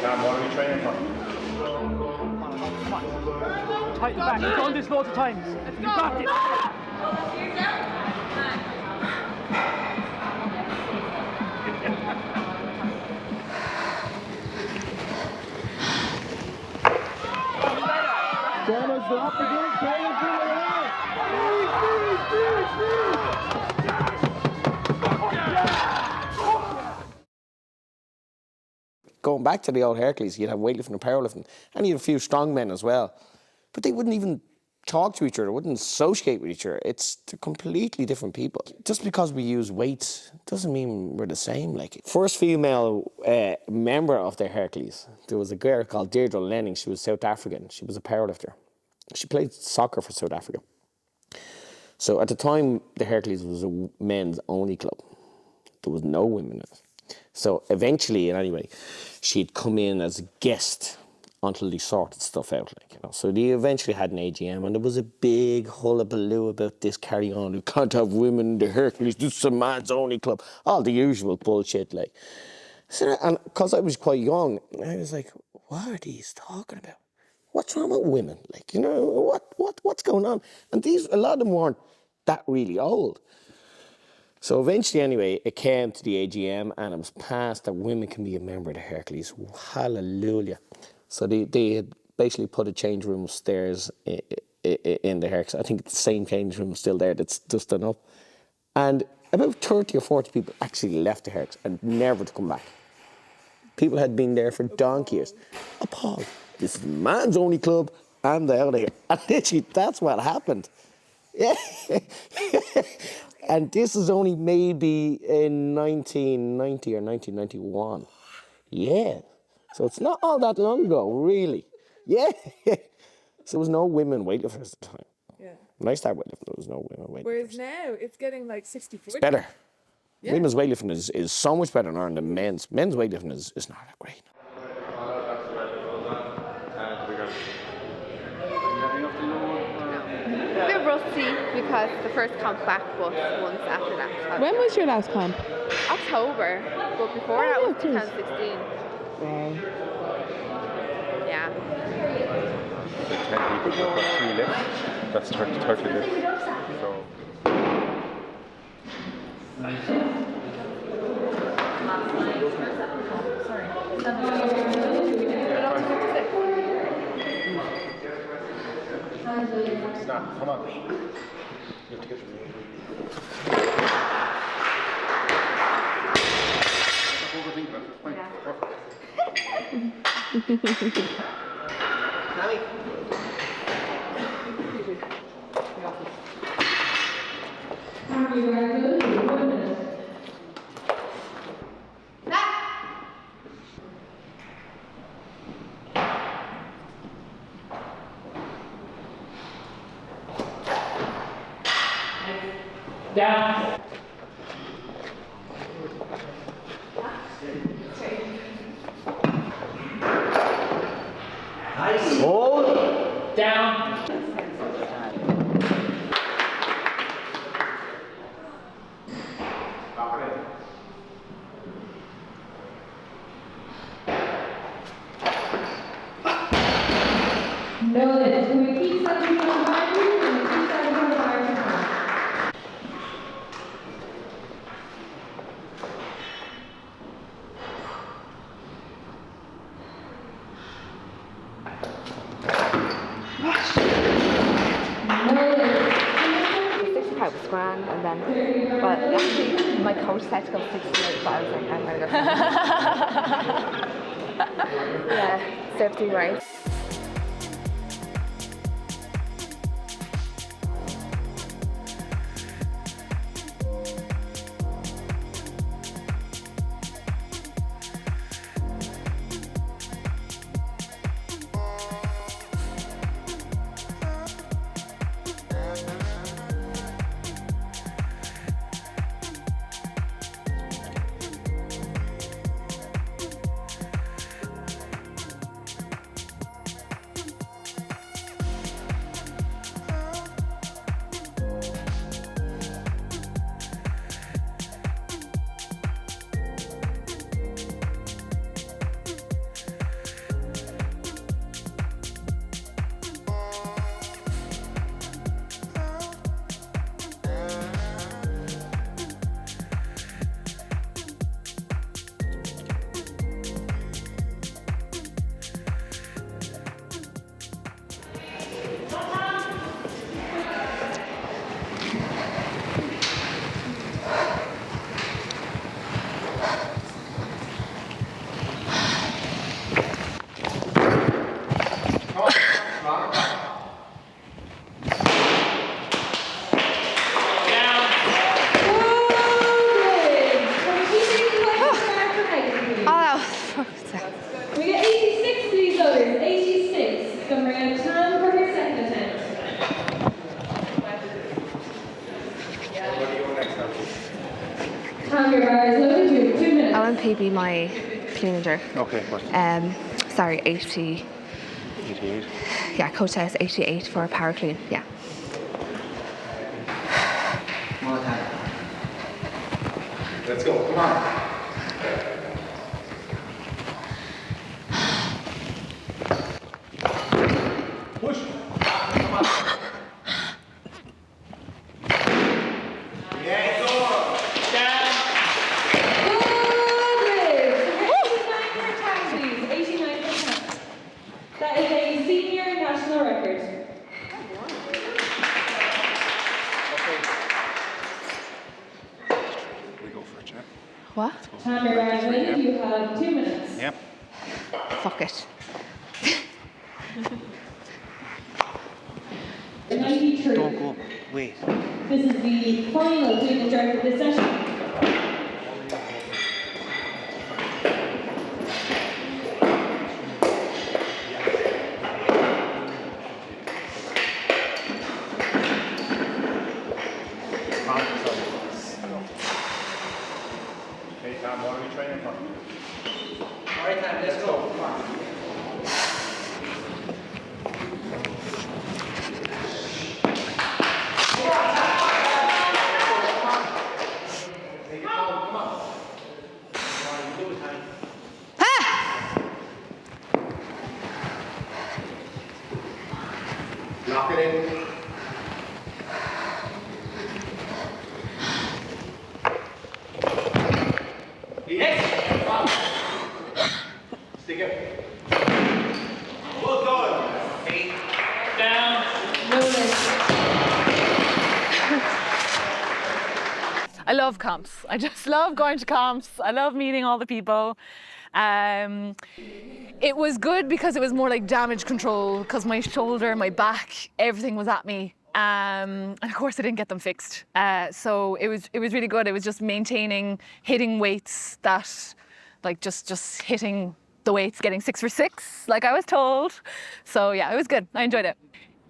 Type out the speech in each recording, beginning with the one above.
Sam, what are we training for? Come on. Tighten back. You've done this loads of times. You got this. Jenna's up again. Jenna's doing it. Going back to the old Hercules, you'd have weightlifting and powerlifting, and you'd have a few strong men as well. But they wouldn't even talk to each other, wouldn't associate with each other. They're completely different people. Just because we use weights doesn't mean we're the same. Like, first female member of the Hercules, there was a girl called Deirdre Lenning. She was South African. She was a powerlifter. She played soccer for South Africa. So at the time, the Hercules was a men's only club. There was no women in it. So eventually, and anyway, she'd come in as a guest until they sorted stuff out, like, you know. So they eventually had an AGM, and there was a big hullabaloo about this carry on. You can't have women in the Hercules. This is a man's only club. All the usual bullshit, like. So, and because I was quite young, I was like, what are these talking about? What's wrong with women? Like, you know, what's going on? And a lot of them weren't that really old. So eventually, anyway, it came to the AGM, and it was passed that women can be a member of the Hercules. Hallelujah. So they had basically put a change room upstairs in the Hercules. I think it's the same change room still there that's just done up. And about 30 or 40 people actually left the Hercules and never to come back. People had been there for donkey years. Appalled. This is a man's only club, and they're out of here. And literally, that's what happened. Yeah. And this is only maybe in 1990 or 1991. Yeah. So it's not all that long ago, really. Yeah. So there was no women weightlifters at the time. Yeah. When I started weightlifting, there was no women weightlifters. Whereas now, it's getting like 60-40. It's better. Yeah. Women's weightlifting is so much better now than men's. Men's weightlifting is not that great. A bit rusty because the first comp back was once after that. When was your last comp? October, but before that was 2016. Wow. Yeah. The 10 people have got 3 lifts. That's 30 lifts. So. Snap, come on. You have to get your knee. Don't overthink that. It's fine. Perfect. Down. Nice. Hold. Down. Notice, we keep something on fire, and we keep something on fire. I was grand, and then, but actually, my coach said to go 68, but I was like, I'm gonna go. Yeah, serves you right. Time your bar is loaded. You have 2 minutes. LMP my clean and jerk. Okay, what? Sorry, 80. 88. Yeah, coach says 88 for a power clean. Yeah. Let's go. Come on. Push. Come on. Yeah, go. Good. 89%. That is a senior national record. We go for a chat. What? Time your bar is loaded. You have 2 minutes. Yep. Fuck it. 93. Don't go. Wait. This is the final clean and jerk of this session. Hey Tom, what are we training for? All right, time. Let's go. Come on. Lock it in. Stick it. Well done. I love comps. I just love going to comps. I love meeting all the people. It was good because it was more like damage control because my shoulder, my back, everything was at me. And of course I didn't get them fixed. So it was really good. It was just maintaining, hitting weights that, like just hitting the weights, getting 6 for 6, like I was told. So yeah, it was good. I enjoyed it.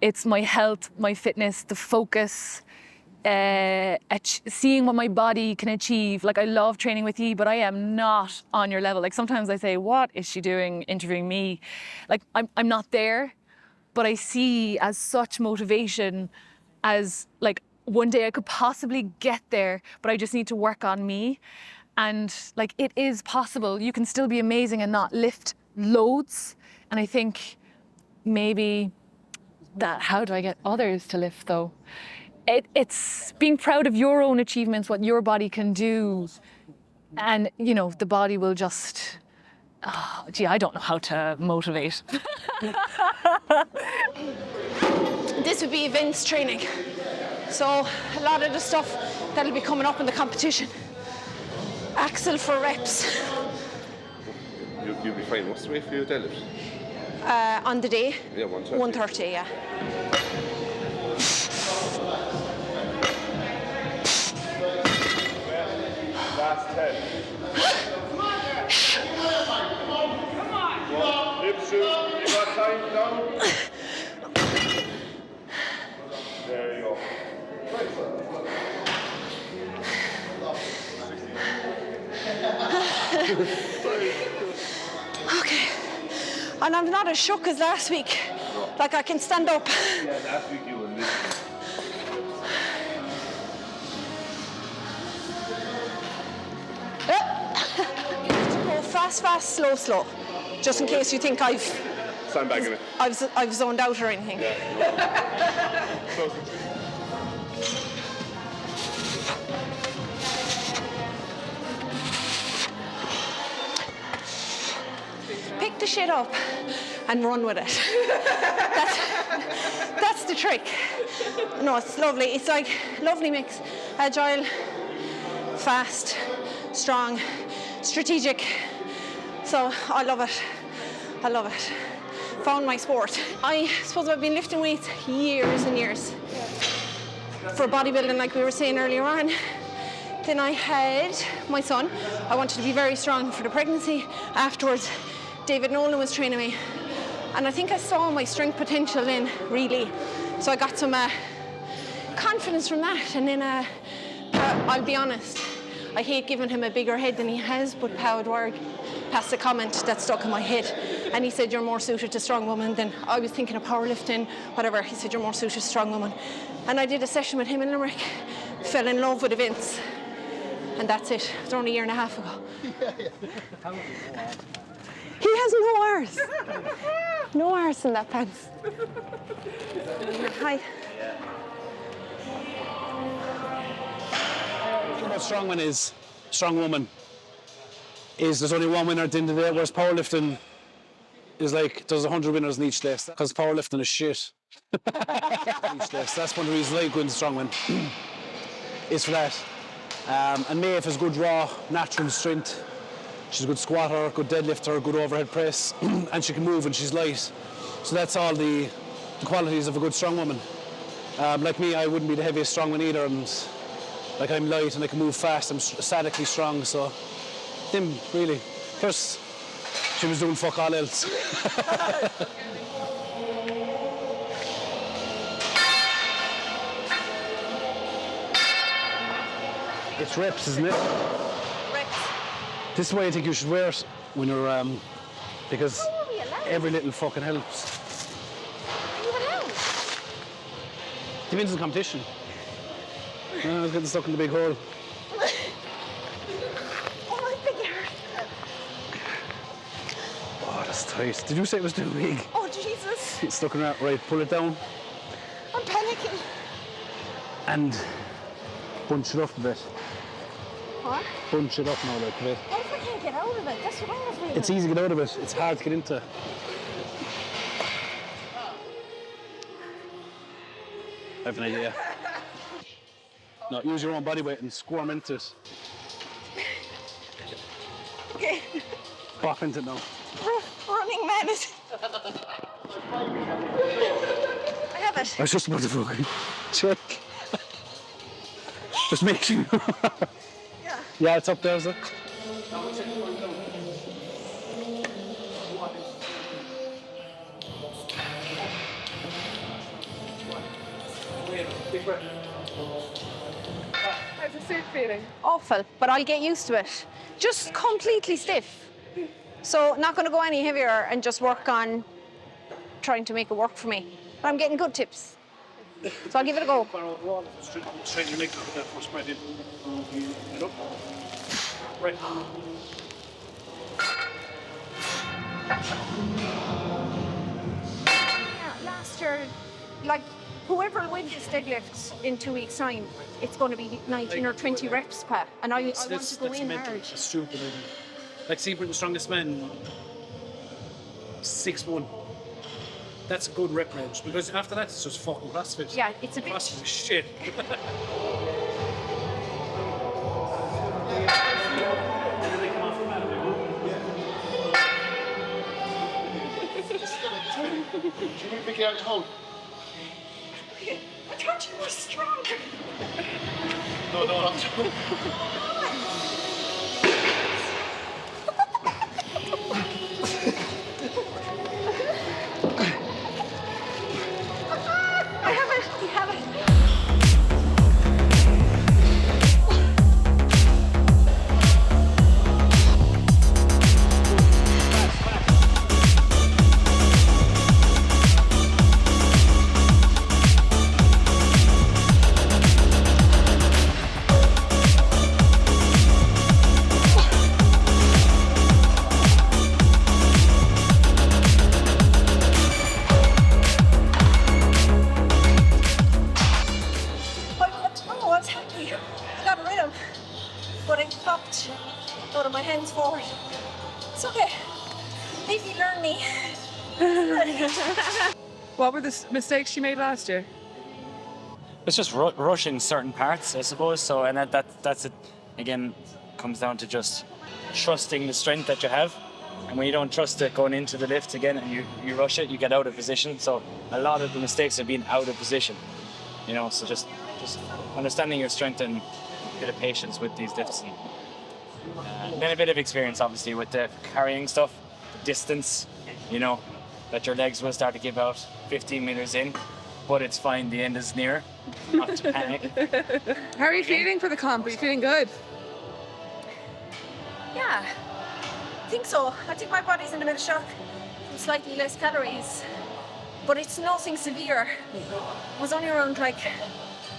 It's my health, my fitness, the focus, seeing what my body can achieve. Like I love training with you, but I am not on your level. Like sometimes I say, what is she doing interviewing me? Like I'm not there, but I see as such motivation as like one day I could possibly get there, but I just need to work on me. And like it is possible. You can still be amazing and not lift loads. And I think maybe that, how do I get others to lift though? It's being proud of your own achievements, what your body can do. And, you know, the body will just, oh, gee, I don't know how to motivate. This would be events training. So a lot of the stuff that'll be coming up in the competition. Axle for reps. You'll be fine. What's the weight for your deadlift? On the day? Yeah, 130. 130, yeah. Last 10. Come on! Lift shoot. You got time down. There you go. Okay. And I'm not as shook as last week. Like I can stand up. Yeah, last week you were lifting. Go fast, fast, slow, slow. Just in case you think Sandbagging it. I've zoned out or anything. Pick the shit up and run with it. That's the trick. No, it's lovely. It's like lovely mix. Agile, fast, strong, strategic. So I love it. I love it. Found my sport. I suppose I've been lifting weights years and years for bodybuilding, like we were saying earlier on. Then I had my son. I wanted to be very strong for the pregnancy. Afterwards, David Nolan was training me. And I think I saw my strength potential then, really. So I got some confidence from that. And then I'll be honest, I hate giving him a bigger head than he has, but Pau Dwyer passed a comment that stuck in my head. And he said, you're more suited to Strongwoman than I was thinking of powerlifting, whatever. He said, you're more suited to Strongwoman. And I did a session with him in Limerick, fell in love with events. And that's it. It's only a year and a half ago. He has no arse. No arse in that pants. Hi. The thing about Strongwoman is there's only one winner at the end of the day, whereas powerlifting is like there's 100 winners in each day. Because powerlifting is shit. Each day. So that's one of the reasons I go into Strongwoman. Is for that. And Maeve has good raw, natural strength. She's a good squatter, good deadlifter, good overhead press, and she can move and she's light. So that's all the qualities of a good strong woman. Like me, I wouldn't be the heaviest strong one either, and like I'm light and I can move fast, I'm statically strong, so them really. Plus, she was doing fuck all else. It's reps, isn't it? Reps. This is why I think you should wear it when you're, because every little fucking helps. Are you allowed? Depends on the competition. I was getting stuck in the big hole. Oh, my big hair. Oh, that's tight. Did you say it was too big? Oh, Jesus. It's stuck around. Right, pull it down. I'm panicking. And bunch it up a bit. What? Bunch it up now, like a bit. What if I can't get out of it? That's what I was feeling. It's easy to get out of it. It's hard to get into. I have an idea. No, use your own body weight and squirm into it. Okay. Pop into it now. Running man is... I have it. I was just about to fucking check. Just make sure. Yeah. Yeah, it's up there, is it? How's the suit feeling? Awful, but I'll get used to it. Just completely stiff. So not going to go any heavier and just work on trying to make it work for me. But I'm getting good tips. So I'll give it a go. Straighten your legs up with that first spread in. Get up. Right. Yeah, last year, like, whoever will win this deadlift in 2 weeks' time, it's going to be 19 or 20 reps, Pat. And I want to go in mental. hard. That's stupid, isn't it? Like, see, Britain's strongest man, 6'1". That's a good rep range, because after that, it's just fucking CrossFit. Yeah, it's a bit... CrossFit is shit. Should we pick it out at home? I thought you were strong. No, not I have it. You have it. But I popped out of my hands forward. It's okay. Maybe learn me. What were the mistakes you made last year? It's just rushing certain parts, I suppose. So, and that's it. Again, comes down to just trusting the strength that you have. And when you don't trust it going into the lift again and you rush it, you get out of position. So a lot of the mistakes are being out of position. You know, so just understanding your strength and a bit of patience with these lifts. And then a bit of experience, obviously, with the carrying stuff, the distance, you know, that your legs will start to give out 15 meters in, but it's fine, the end is near, not to panic. How are you feeling for the comp? Are you feeling good? Yeah, I think so. I think my body's in a bit of shock from slightly less calories, but it's nothing severe. I was only around like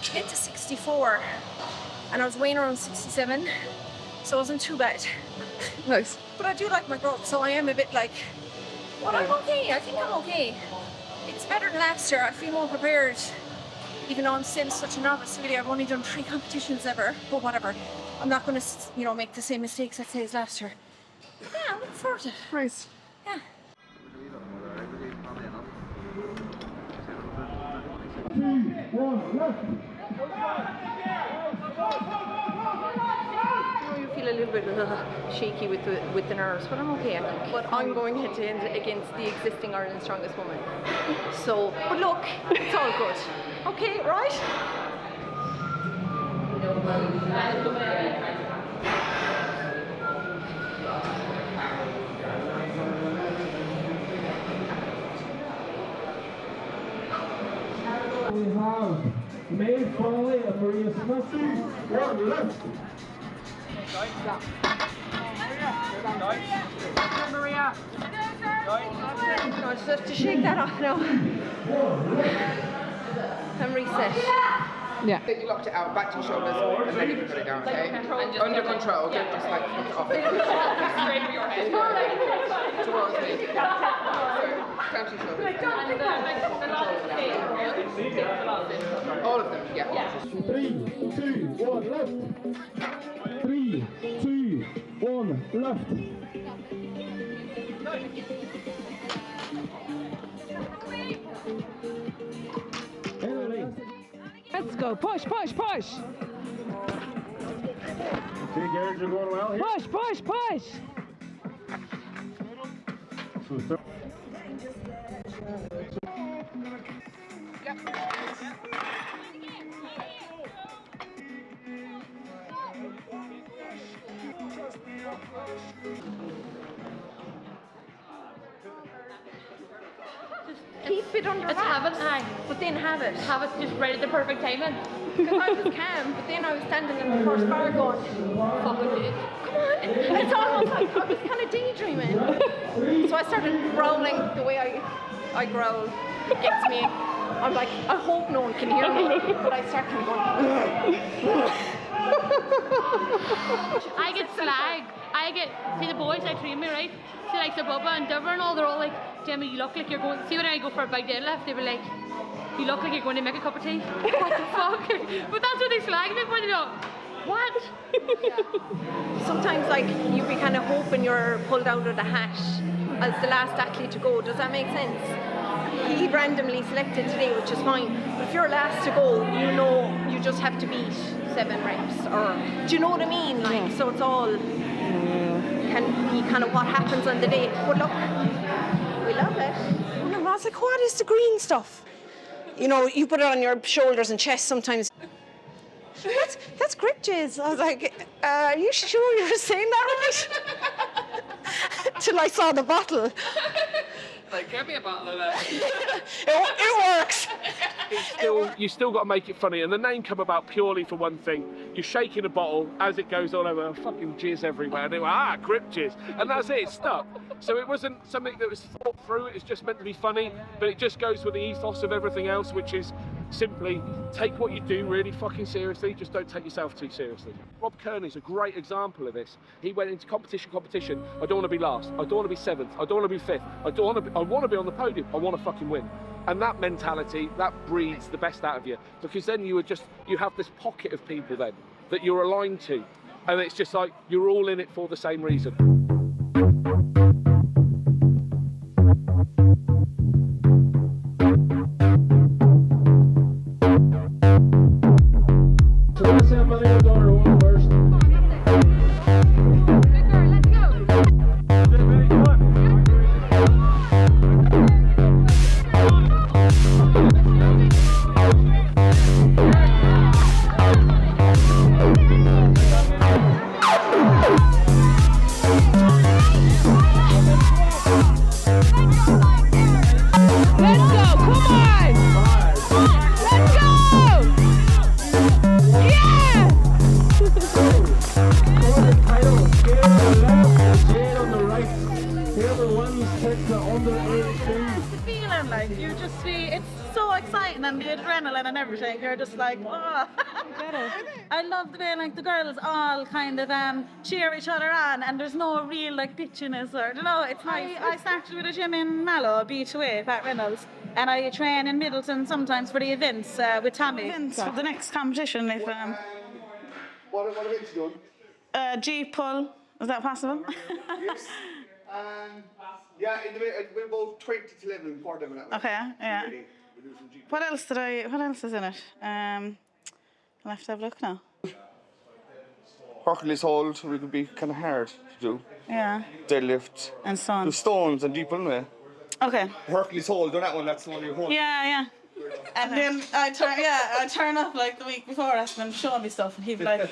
10 to 64, and I was weighing around 67, so it wasn't too bad. Nice. But I do like my growth, so I am a bit like, but I'm okay. I think I'm okay. It's better than last year. I feel more prepared, even though I'm still such a novice. Really, I've only done 3 competitions ever, but whatever. I'm not going to, make the same mistakes, I'd say, as last year. Yeah, I'm looking forward to it. Nice. Yeah. You feel a little bit shaky with the nerves, but I'm okay, I think. But I'm going head to head against the existing Ireland's strongest woman. So, but look, it's all good. Okay, right? We have Maeve Foley and Maria Smithson. One left. Maria. No, just have to shake that off now. And reset. Yeah. You locked it out, back to your shoulders, and then you can put it down, okay? Under control, okay? Just like put it off. Straight for your head. Towards me. So, down to your shoulders. All of them, yeah. 3, 2, 1, left. 3, 2, 1, left. Let's go. Push, push, push. Okay, Garrett, you're going well here. Push, push, push. Keep it under wraps. Have it, aye. But then have it. Have it just right at the perfect timing. Because I was calm, but then I was standing in the first bar going, Fucking dick. come on. It's almost like I was kind of daydreaming. So I started growling the way I growl. It gets me. I'm like, I hope no one can hear me. But I start kind of going, I get slag. See the boys that train me, right? See like the Bubba and Dover and all, they're all like, Gemma, you look like you're going, see when I go for a big deadlift, they were like, you look like you're going to make a cup of tea. What the fuck? But that's what they slag me for, they go, what? sometimes like you be kind of hoping you're pulled out of the hat as the last athlete to go. Does that make sense? He randomly selected today, which is fine. But if you're last to go, you know you just have to beat 7 reps. Or do you know what I mean? Like, so it's all can be kind of what happens on the day. But look, we love it. And I was like, what is the green stuff? You put it on your shoulders and chest sometimes. That's grip jizz. I was like, are you sure you're saying that right? Till I saw the bottle. Like, get me a bottle of that. It works. You still got to make it funny, and the name come about purely for one thing. You're shaking a bottle as it goes all over, fucking jizz everywhere, and they went, grip jizz, and that's it, it's stuck. So it wasn't something that was thought through, it was just meant to be funny, but it just goes with the ethos of everything else, which is simply take what you do really fucking seriously, just don't take yourself too seriously. Rob Kearney's a great example of this. He went into competition, I don't want to be last, I don't want to be 7th, I don't want to be 5th, I want to be on the podium, I want to fucking win. And that mentality, that breeds the best out of you, because then you have this pocket of people then that you're aligned to, and it's just like you're all in it for the same reason. So let's have my little daughter on first. Let's go. to under 82. The feeling, like, you just see, it's so exciting, and the adrenaline and everything, you're just like, oh. I love the way, like, the girls all kind of cheer each other on, and there's no real, like, bitchiness, or, you know, it's nice. I started with a gym in Mallow, B2A, Pat Reynolds, and I train in Middleton sometimes for the events with Tommy. Events for the next competition, if... What events you doing? Jeep pull, is that possible? Yes. Yeah, we're about 20 to 11 for them. Okay, yeah. What else is in it? I'll have to have a look now. Hercules hold would be kind of hard to do. Yeah. Deadlift. And stones. The stones and deep one. Okay. Hercules hold, do that one, that's the one you hold. Yeah. And then I turn up like the week before, asking him to show me stuff, and he'd be like,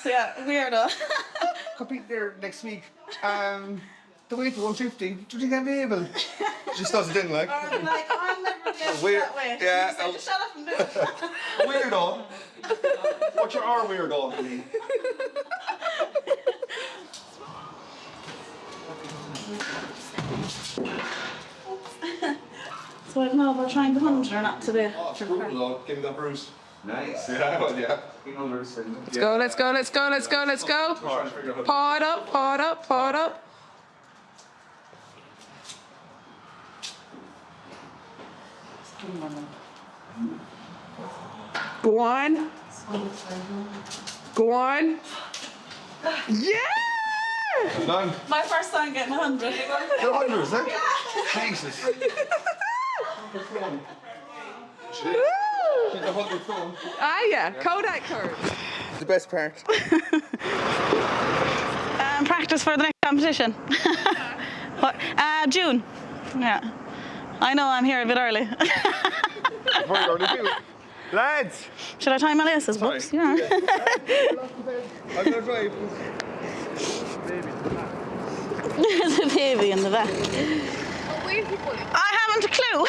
yeah, weirdo. Compete there next week. The weight to 150, do you think I'll be able? Just does it in, like. I'll never be able Weird. that way. Yeah. He said, just shut up and do it. Weirdo. What's your R weirdo? So I don't know about trying the 100 or not today. Oh, brutal though. Give me that bruise. Nice. Yeah, well, yeah. Let's go. Paw it up. Go on. Yeah! Done. My first time getting 100. You're 100, is it? Jesus. She's 100 phone. Ah, yeah. Kodak card. The best part. Practice for the next competition. What? June. Yeah. I know I'm here a bit early. Very early too. Lads! Should I tie my laces, Books? Yeah. I'm gonna drive. There's a baby in the back. Oh, where is he pulling? I haven't a clue.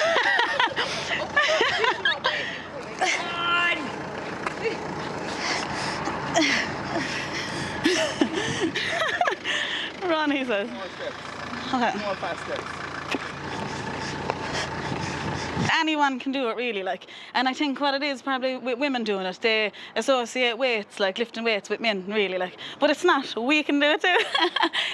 Run, he says. More steps. Okay. More fast steps. Anyone can do it, really, like, and I think what it is probably with women doing it, they associate weights, like lifting weights, with men, really, like, but it's not. We can do it too.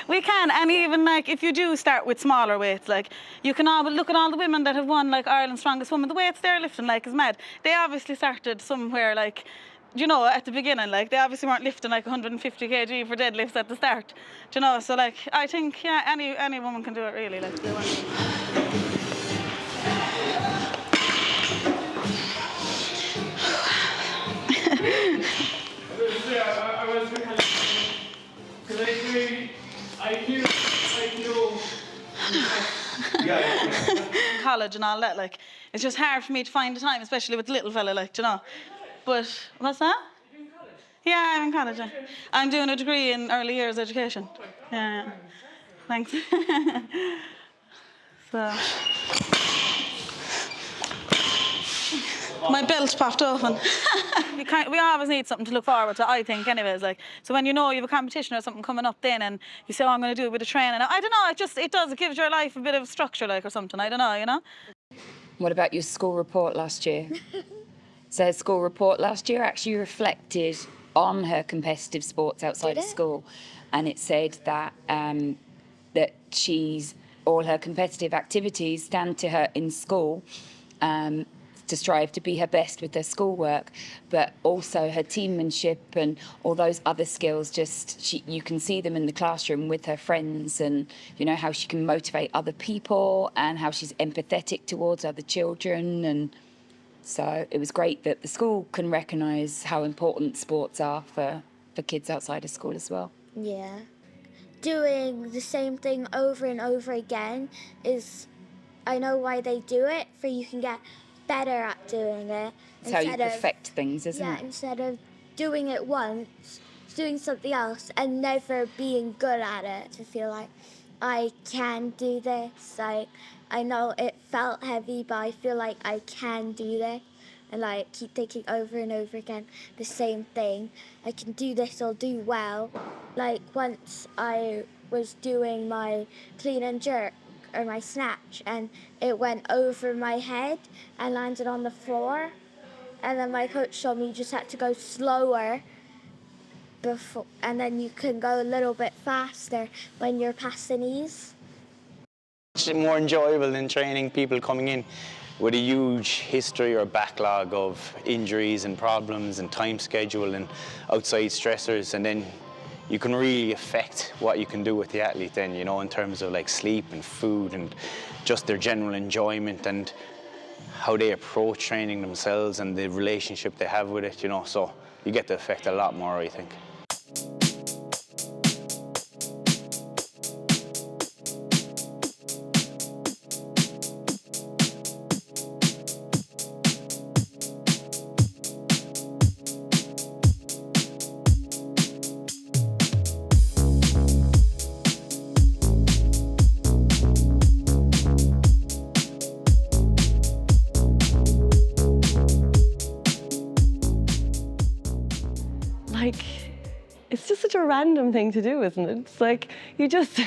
We can, and even like if you do start with smaller weights, like you can all look at all the women that have won like Ireland's Strongest Woman. The weights they're lifting like is mad. They obviously started somewhere, like, you know, at the beginning, like they obviously weren't lifting like 150 kg for deadlifts at the start, do you know? So like I think any woman can do it, really, like. They want. I was because I knew. College and all that, like, it's just hard for me to find the time, especially with the little fella, like, do you know. But what's that? You're in college? Yeah, I'm in college. Yeah. I'm doing a degree in early years education. Yeah. Thanks. So. My belt popped open. We always need something to look forward to, I think, anyways. Like, so when you know you have a competition or something coming up then, and you say, oh, I'm going to do a bit of training. I don't know, it gives your life a bit of structure, like, or something. I don't know, you know? What about your school report last year? So her school report last year actually reflected on her competitive sports outside of school. And it said that that all her competitive activities stand to her in school, to strive to be her best with her schoolwork, but also her teammanship and all those other skills. You can see them in the classroom with her friends, and you know how she can motivate other people and how she's empathetic towards other children. And so it was great that the school can recognise how important sports are for kids outside of school as well. Yeah. Doing the same thing over and over again I know why they do it, for you can get better at doing it. It's how you perfect things, isn't it? Yeah, instead of doing it once, doing something else and never being good at it, to feel like I can do this. Like, I know it felt heavy, but I feel like I can do this. And like keep thinking over and over again the same thing. I can do this, I'll do well. Like once I was doing my clean and jerk or my snatch, and it went over my head and landed on the floor. And then my coach told me you just had to go slower before, and then you can go a little bit faster when you're past the knees. It's more enjoyable than training people coming in with a huge history or backlog of injuries and problems and time schedule and outside stressors, and then you can really affect what you can do with the athlete then, you know, in terms of like sleep and food and just their general enjoyment and how they approach training themselves and the relationship they have with it, you know, so you get to affect a lot more, I think. Like, it's just such a random thing to do, isn't it? It's like you just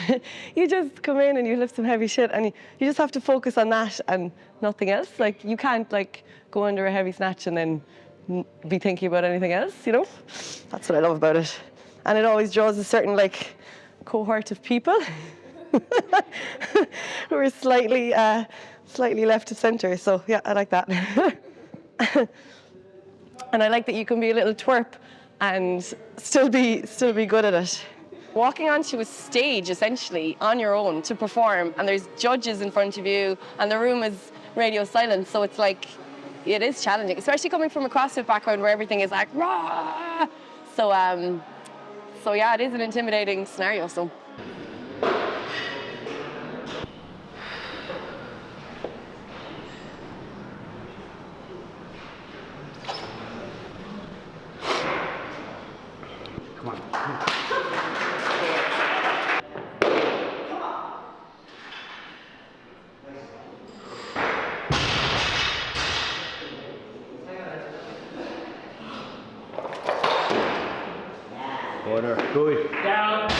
come in and you lift some heavy shit, and you just have to focus on that and nothing else. Like, you can't like go under a heavy snatch and then be thinking about anything else, you know? That's what I love about it. And it always draws a certain like cohort of people who are slightly left of center. So yeah, I like that. And I like that you can be a little twerp and still be good at it. Walking onto a stage essentially on your own to perform, and there's judges in front of you and the room is radio silent, so it's like, it is challenging, especially coming from a CrossFit background where everything is like rah. So yeah, it is an intimidating scenario. So Good. down.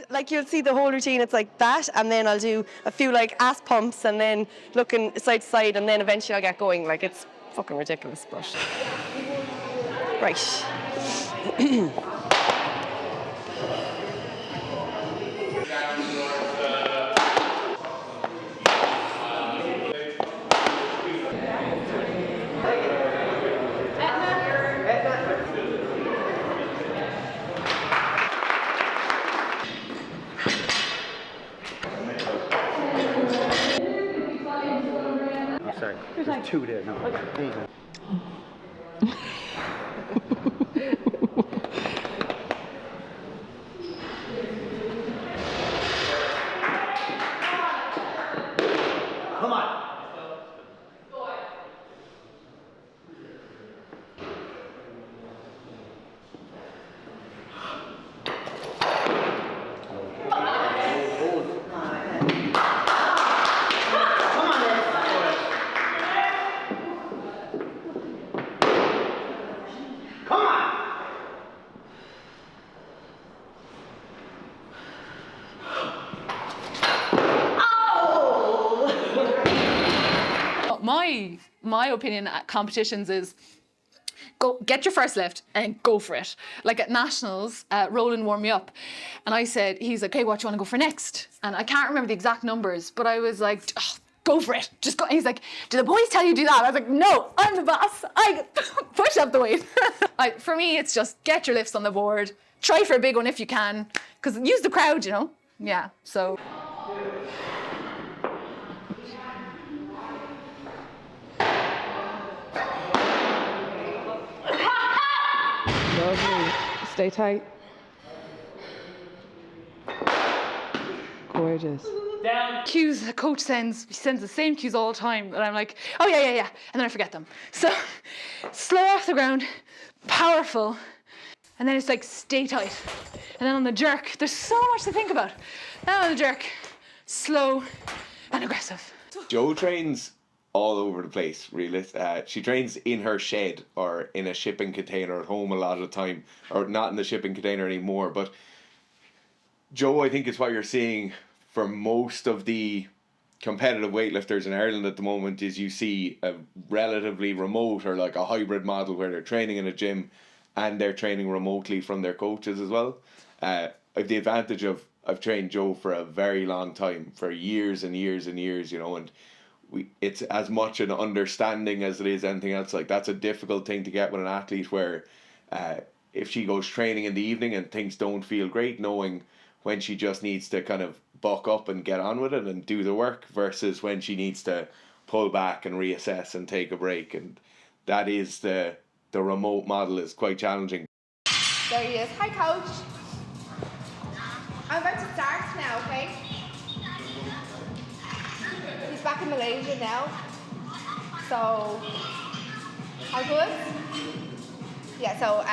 Like, you'll see the whole routine, it's like that, and then I'll do a few like ass pumps and then looking side to side, and then eventually I'll get going. Like, it's fucking ridiculous, but right. Sorry, there's two there now. There you go. Come on. My opinion at competitions is go get your first lift and go for it. Like at nationals, Roland warmed me up, and I said, he's like, okay, what do you want to go for next? And I can't remember the exact numbers, but I was like, oh, go for it, just go. And he's like, do the boys tell you to do that? I was like, no, I'm the boss. I push up the weight. For me, it's just get your lifts on the board. Try for a big one if you can, because use the crowd, you know. Yeah. So. Lovely. Stay tight. Gorgeous. Down. Cues the coach sends, he sends the same cues all the time, and I'm like, oh yeah, and then I forget them. So slow off the ground, powerful, and then it's like stay tight. And then on the jerk, there's so much to think about. Then on the jerk, slow and aggressive. Jo trains all over the place, really. She trains in her shed or in a shipping container at home a lot of the time, or not in the shipping container anymore. But Jo, I think, is what you're seeing for most of the competitive weightlifters in Ireland at the moment is you see a relatively remote or like a hybrid model where they're training in a gym and they're training remotely from their coaches as well. I have the advantage of I've trained Joe for a very long time, for years and years and years, you know, and it's as much an understanding as it is anything else. Like, that's a difficult thing to get with an athlete where if she goes training in the evening and things don't feel great, knowing when she just needs to kind of buck up and get on with it and do the work versus when she needs to pull back and reassess and take a break. And that is the remote model is quite challenging. There he is. Hi, coach. I'm about to start now, okay? He's back in Malaysia now. So, all good? Yeah, so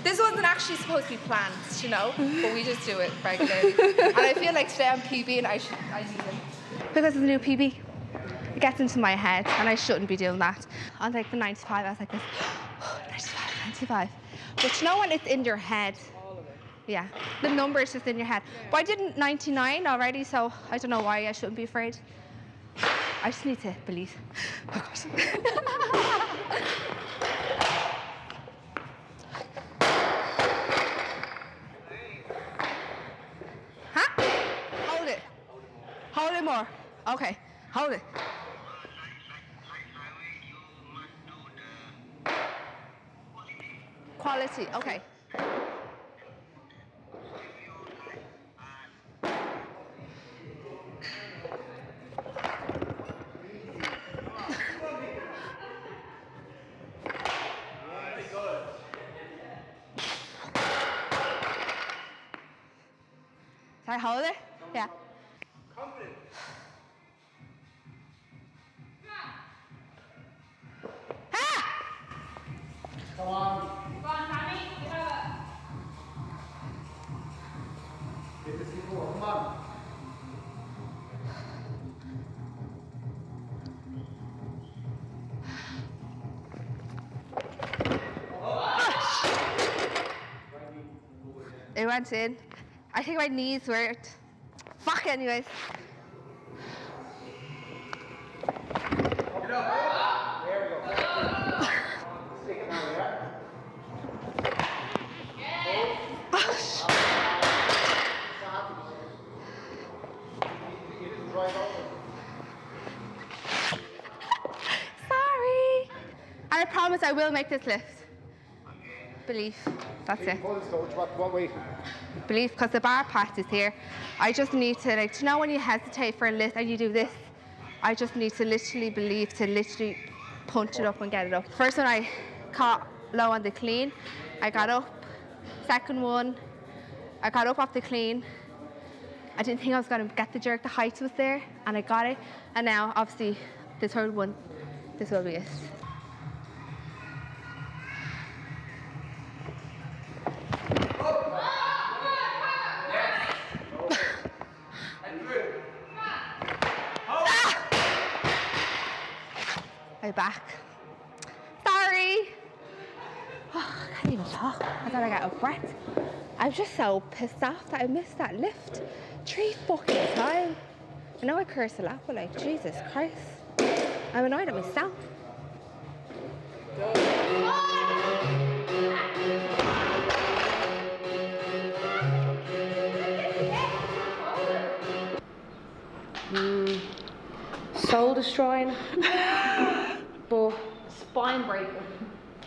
this wasn't actually supposed to be planned, you know, but we just do it regularly. And I feel like today I'm PB and I need it. Because it's a new PB. It gets into my head and I shouldn't be doing that. On like the 95, I was like this, 95. But you know when it's in your head? Yeah, the number is just in your head. But I did 99 already, so I don't know why I shouldn't be afraid. I just need to believe. Oh God. Huh? Hold it. Hold it more. Okay, hold it. Quality, okay. Can I hold it? Yeah. Ah! Go on. Go on, Tommy. You have it. Get this before. Come on. It went in. I think my knees worked. Fuck, anyways. Get up. There we go. Stick it now, yeah? Sorry. And I promise I will make this lift. Belief. That's it. What weight? Belief, because the bar part is here. I just need to, like, do you know when you hesitate for a lift and you do this? I just need to literally believe to literally punch it up and get it up. First one I caught low on the clean. I got up. Second one, I got up off the clean. I didn't think I was going to get the jerk. The height was there, and I got it. And now, obviously, the third one, this will be it. I'm back. Sorry. Oh, I can't even talk. I thought I got a breath. I'm just so pissed off that I missed that lift 3 fucking times. I know I curse a lot, but like, Jesus Christ. I'm annoyed at myself. Soul destroying, but Spine breaker.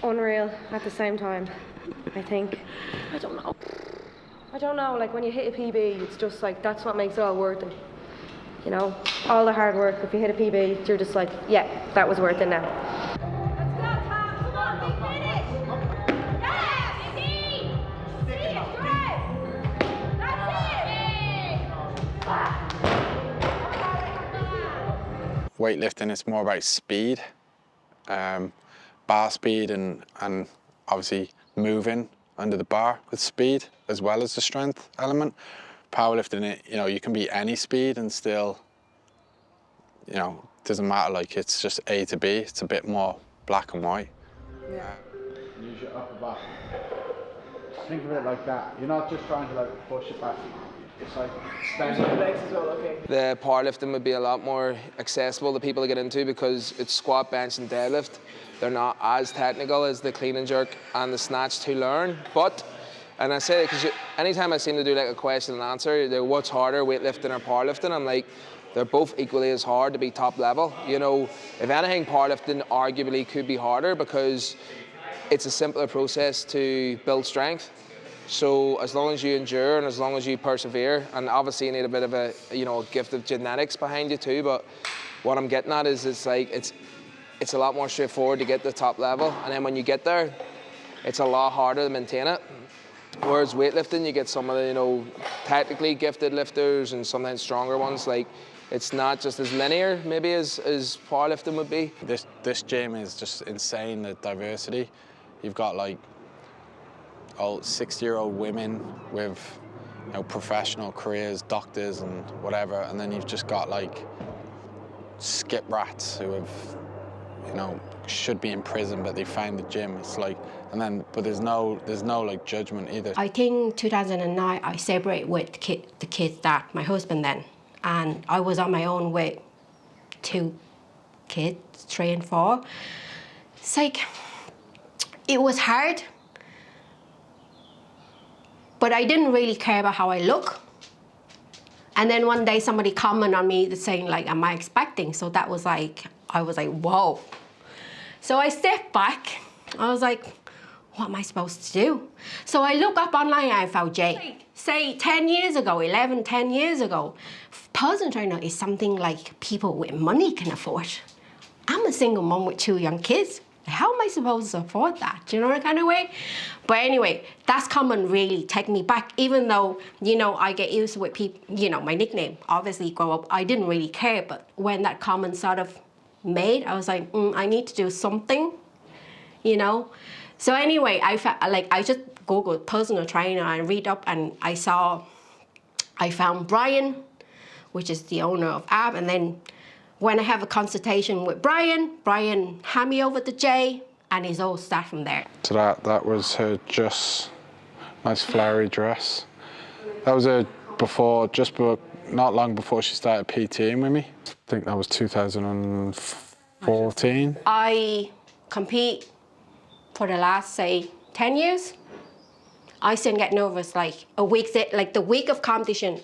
unreal at the same time, I think. I don't know, like when you hit a PB, it's just like, that's what makes it all worth it. You know, all the hard work, if you hit a PB, you're just like, yeah, that was worth it now. Weightlifting is more about speed, bar speed and obviously moving under the bar with speed as well as the strength element. Powerlifting, you know, you can be any speed and still, you know, doesn't matter, like it's just A to B, it's a bit more black and white. Yeah. Use your upper back. Think of it like that. You're not just trying to like push it back. It's like standing on legs as well, okay. The powerlifting would be a lot more accessible to people to get into because it's squat, bench and deadlift. They're not as technical as the clean and jerk and the snatch to learn. But, and I say it because anytime I seem to do like a question and answer, they're what's harder, weightlifting or powerlifting? I'm like, they're both equally as hard to be top level. You know, if anything, powerlifting arguably could be harder because it's a simpler process to build strength. So as long as you endure and as long as you persevere, and obviously you need a bit of a, you know, a gift of genetics behind you too, but what I'm getting at is it's a lot more straightforward to get to the top level, and then when you get there, it's a lot harder to maintain it. Whereas weightlifting, you get some of the, you know, technically gifted lifters and sometimes stronger ones. Like, it's not just as linear maybe as powerlifting would be. This gym is just insane, the diversity. You've got like old 60-year-old women with, you know, professional careers, doctors and whatever, and then you've just got like skip rats who have, you know, should be in prison but they found the gym. It's like, and then but there's no like judgment either. I think 2009 I separated with the kids that my husband then, and I was on my own with 2 kids, 3 and 4. It's like, it was hard, but I didn't really care about how I look. And then one day somebody commented on me saying like, am I expecting? So that was like, I was like, whoa. So I stepped back. I was like, what am I supposed to do? So I look up online and I found Jay. Say 10 years ago, 10 years ago, personal trainer is something like people with money can afford. I'm a single mom with 2 young kids. How am I supposed to afford that? Do you know that kind of way? But anyway, that's comment really take me back, even though, you know, I get used with people, you know, my nickname, obviously grow up, I didn't really care, but when that comment sort of made, I was like, I need to do something, you know? So anyway, I just Googled personal trainer and read up and I found Brian, which is the owner of Ab, and then when I have a consultation with Brian hand me over to Jay, and it's all start from there. So that was her just nice flowery dress. That was her not long before she started PTing with me. I think that was 2014. I compete for the last, say, 10 years. I still get nervous, like the week of competition,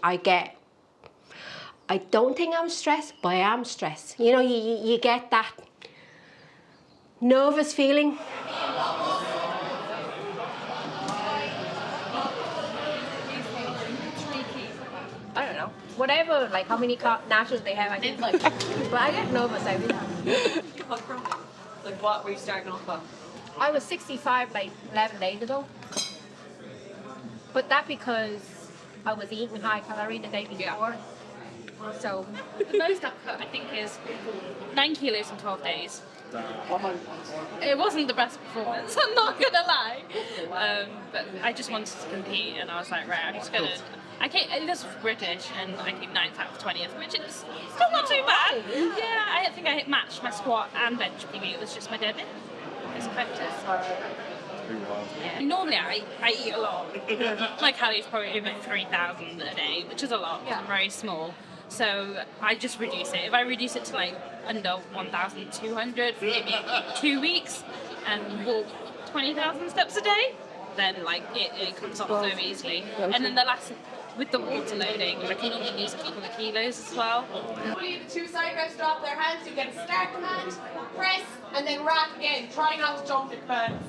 I don't think I'm stressed, but I am stressed. You know, you get that nervous feeling. I don't know. Whatever, like how many nationals they have, I think like, but I get nervous every time. Like what were you starting off at? I was 65 like 11 days ago. But that because I was eating high calorie the day before. So the most I've cut, I think, is 9 kilos in 12 days. It wasn't the best performance, I'm not gonna lie. But I just wanted to compete, and I was like, right, I'm just gonna. It was British, and I came 9th out of 20th, which is still not too bad. Yeah, I think I matched my squat and bench PB. It was just my deadlift. It's effective. Yeah. Normally I eat a lot. My calories probably over 3,000 a day, which is a lot. Yeah. I'm very small. So I just reduce it. If I reduce it to like under 1,200 for maybe 2 weeks and walk 20,000 steps a day, then like it comes off so easily. And then with the water loading, I can only use a couple of kilos as well. The 2 side reps drop their hands, you get a start command, press, and then rack again. Try not to jump the commands.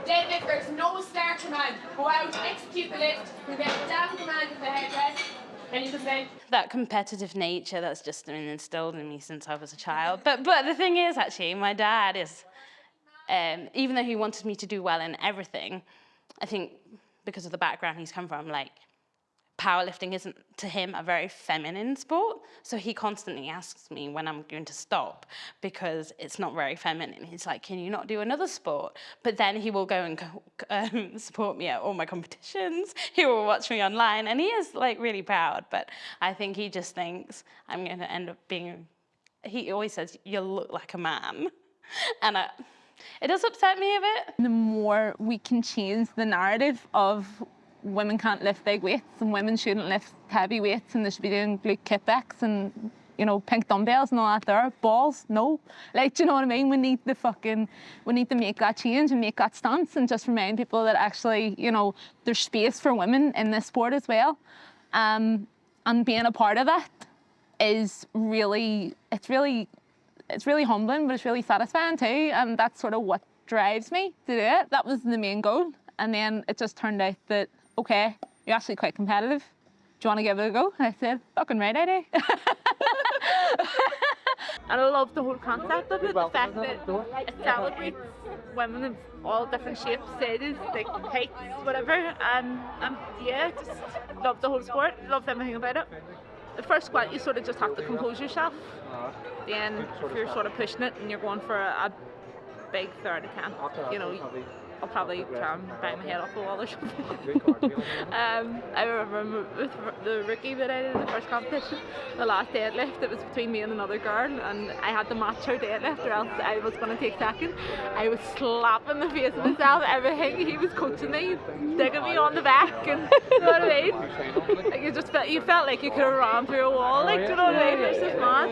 Deadlift, there's no start command. Go out, execute the lift, you get a down command with the head rest. That competitive nature that's just been instilled in me since I was a child. But the thing is, actually, my dad is, even though he wanted me to do well in everything, I think because of the background he's come from, like, powerlifting isn't, to him, a very feminine sport. So he constantly asks me when I'm going to stop because it's not very feminine. He's like, can you not do another sport? But then he will go and support me at all my competitions. He will watch me online, and he is like really proud. But I think he just thinks I'm going to end up being, he always says, you'll look like a man. And it does upset me a bit. The more we can change the narrative of women can't lift big weights and women shouldn't lift heavy weights and they should be doing glute kickbacks and, you know, pink dumbbells and all that there. Balls, no. Like, do you know what I mean? We need to make that change and make that stance and just remind people that actually, you know, there's space for women in this sport as well. And being a part of that is really, it's really humbling, but it's really satisfying too. And that's sort of what drives me to do it. That was the main goal. And then it just turned out that, okay, you're actually quite competitive. Do you want to give it a go? And I said, fucking right, I do. And I love the whole concept of it, the fact that it celebrates women of all different shapes, sizes, like heights, whatever. And yeah, just love the whole sport, loved everything about it. The first squat, you sort of just have to compose yourself. Then if you're sort of pushing it and you're going for a big 30 can, you know, I'll probably try and bang my head off the wall or something. I remember with the rookie that I did in the first competition, the last deadlift, it was between me and another girl, and I had to match her deadlift or else I was going to take second. I was slapping the face of myself, everything. He was coaching me, digging me on the back, and you know what I mean? Like you felt like you could have run through a wall, like, do you know what I mean? It's just mad.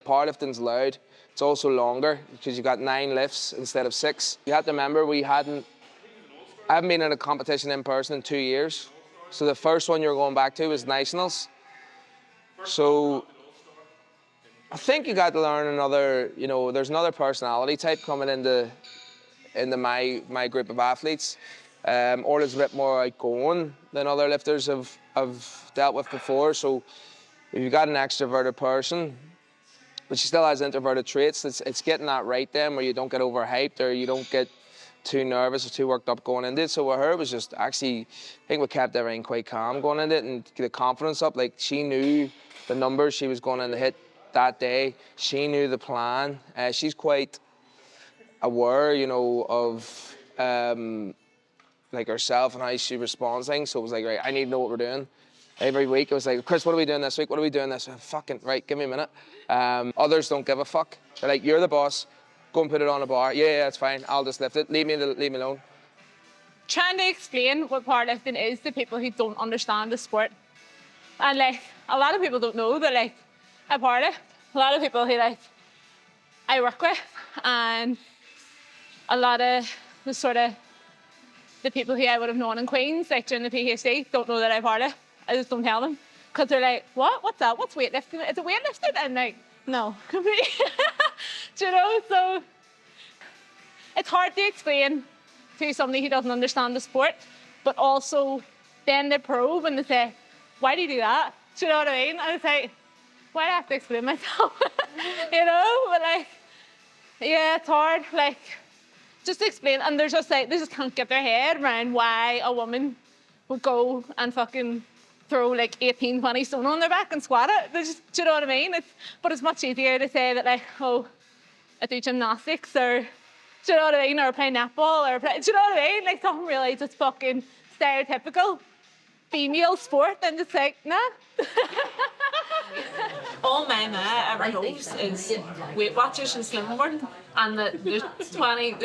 Powerlifting's loud. It's also longer because you got 9 lifts instead of 6. You have to remember I haven't been in a competition in person in 2 years. So the first one you're going back to was nationals. So I think you got to learn another, you know, there's another personality type coming into my group of athletes. Orla's a bit more outgoing than other lifters have dealt with before. So if you've got an extroverted person, but she still has introverted traits, it's getting that right then where you don't get overhyped or you don't get too nervous or too worked up going into it. So with her, it was just actually, I think we kept everything quite calm going into it and get the confidence up. Like, she knew the numbers she was going in to hit that day. She knew the plan. She's quite aware, you know, of like herself and how she responds to things. So it was like, right, I need to know what we're doing. Every week it was like, Chris, what are we doing this week? What are we doing this week? Fucking right, give me a minute. Others don't give a fuck. They're like, you're the boss. Go and put it on a bar. Yeah, it's fine. I'll just lift it. Leave me alone. Trying to explain what powerlifting is to people who don't understand the sport. And like, a lot of people don't know that like, I powerlift. A lot of people who like, I work with, and a lot of the people who I would have known in Queens, like during the PhD, don't know that I powerlift. I just don't tell them. Because they're like, what? What's that? What's weightlifting? Is it weightlifting? And like, no, completely. Do you know? So it's hard to explain to somebody who doesn't understand the sport, but also then they probe and they say, why do you do that? Do you know what I mean? And it's like, why do I have to explain myself? You know? But like, yeah, it's hard. Like, just to explain, and they're just like, they just can't get their head around why a woman would go and fucking throw like 18, 20 stone on their back and squat it. They just, do you know what I mean? But it's much easier to say that like, oh, I do gymnastics, or do you know what I mean? Or play netball, or play, do you know what I mean? Like something really just fucking stereotypical female sport, and just like, nah. All my ma ever knows is Weight Watchers and Slimboard, and there's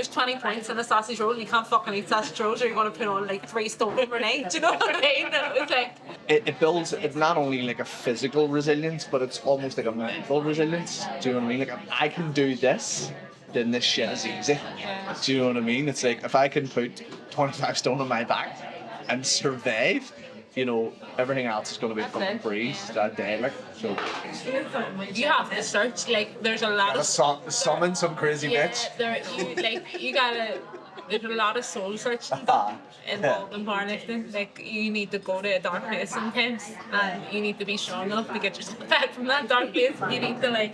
20 points in a sausage roll, and you can't fucking eat sausage rolls or you're going to put on like 3 stone overnight. Do you know what I mean? And it was like, it builds, it's not only like a physical resilience, but it's almost like a mental resilience. Do you know what I mean? Like, if I can do this, then this shit is easy. Do you know what I mean? It's like, if I can put 25 stone on my back and survive, you know, everything else is going to be a fucking breeze that day, like, so. you have to search, like, there's a lot of... Summon some crazy bitch. There's a lot of soul searching involved in powerlifting. Like, you need to go to a dark place sometimes, and you need to be strong enough to get yourself back from that dark place. You need to, like,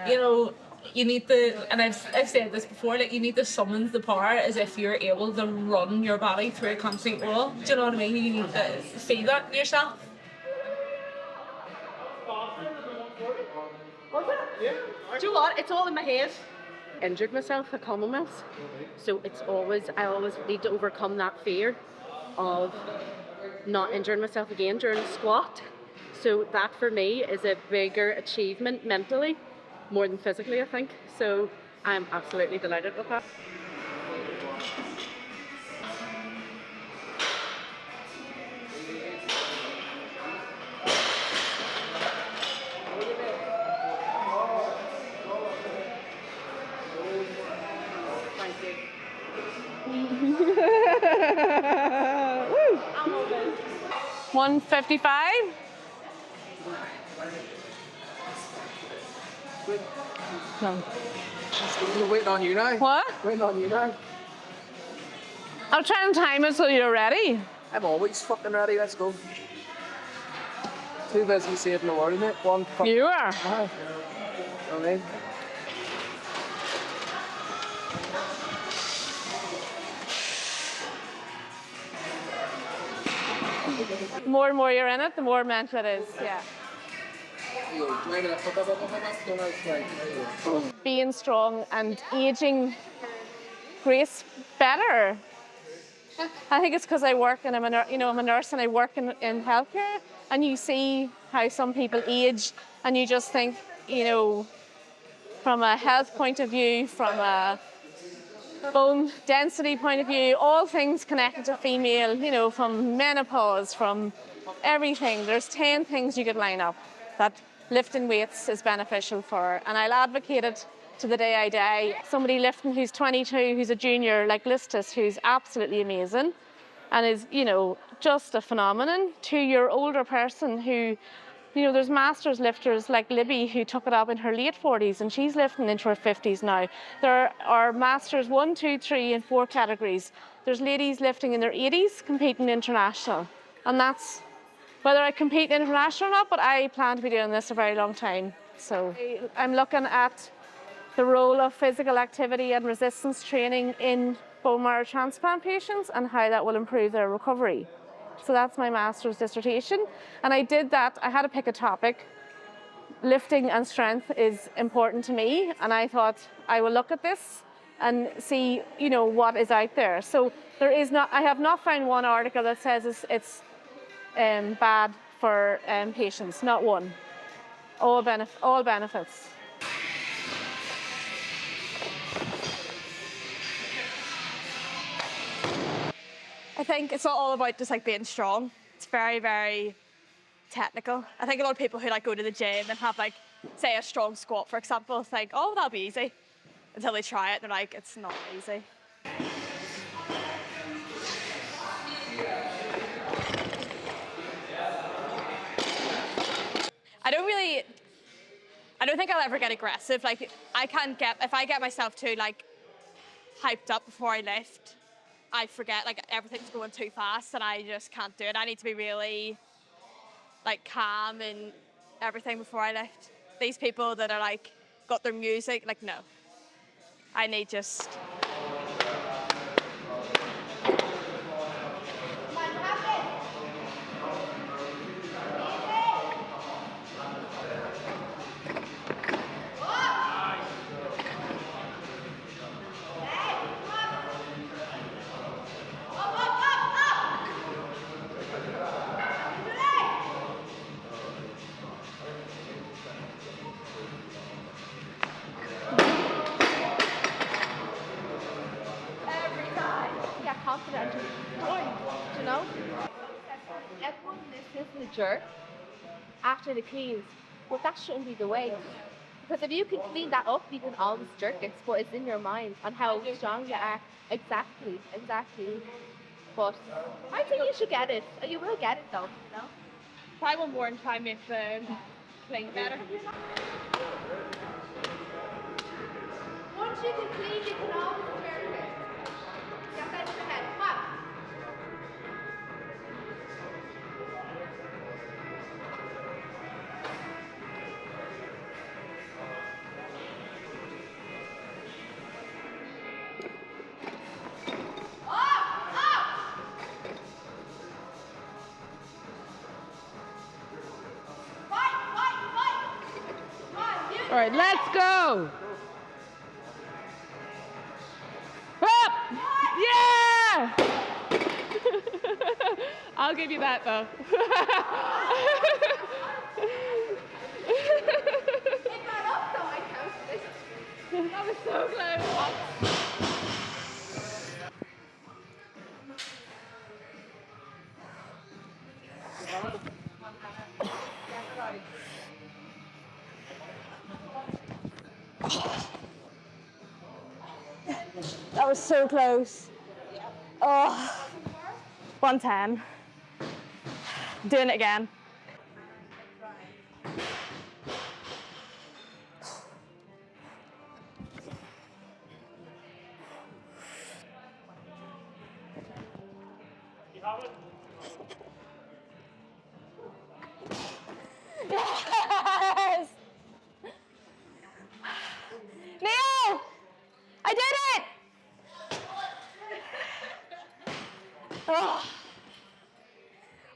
you know, you need to, and I've said this before, like, you need to summon the power as if you're able to run your body through a concrete wall. Do you know what I mean? You need to feel that yourself. Do you know what? It's all in my head. Injured myself at Commonwealth, so I always need to overcome that fear of not injuring myself again during a squat. So that for me is a bigger achievement mentally, more than physically, I think. So I'm absolutely delighted with that. Woo! 155. No. We're waiting on you now. What? Waiting on you now. I'll try and time it so you're ready. I'm always fucking ready, let's go. Too busy saving the world, mate. You are. Okay. The more and more you're in it, the more mental it is, yeah. Being strong and aging grace better. I think it's because I work and I'm a nurse and I work in healthcare, and you see how some people age and you just think, you know, from a health point of view, from a bone density point of view, all things connected to female, you know, from menopause, from everything. There's 10 things you could line up that lifting weights is beneficial for, and I'll advocate it to the day I die. Somebody lifting who's 22, who's a junior, like Listus, who's absolutely amazing and is, you know, just a phenomenon, to your older person who, you know, there's masters lifters like Libby who took it up in her late 40s and she's lifting into her 50s now. There are masters 1, 2, 3 and 4 categories. There's ladies lifting in their 80s competing international, and that's whether I compete international or not, but I plan to be doing this a very long time. So I'm looking at the role of physical activity and resistance training in bone marrow transplant patients and how that will improve their recovery. So that's my master's dissertation. And I did that, I had to pick a topic. Lifting and strength is important to me, and I thought I will look at this and see, you know, what is out there. So there is not, I have not found one article that says it's bad for patients, not one. All benefits. I think it's not all about just like being strong. It's very, very technical. I think a lot of people who like go to the gym and have like, say a strong squat, for example, think, oh, that'll be easy. Until they try it, they're like, it's not easy. I don't think I'll ever get aggressive. Like, if I get myself too like hyped up before I lift, I forget, like everything's going too fast and I just can't do it. I need to be really like calm and everything before I lift. These people that are like, got their music, like no. I need just... Confident, you know? Everyone listens to the jerk after the cleans, but that shouldn't be the way. Because if you can clean that up, you can always jerk it, but it's in your mind on how strong you are. Exactly. But I think you should get it. You will get it though, you know? Try one more and try and make the clean better. Once you can clean, you can always jerk it. Get that in your head. Come on. All right, let's go. Up! Yeah! I'll give you that though. That was so close. That was so close. Oh, 110. Doing it again. Yes! Neil! I did it!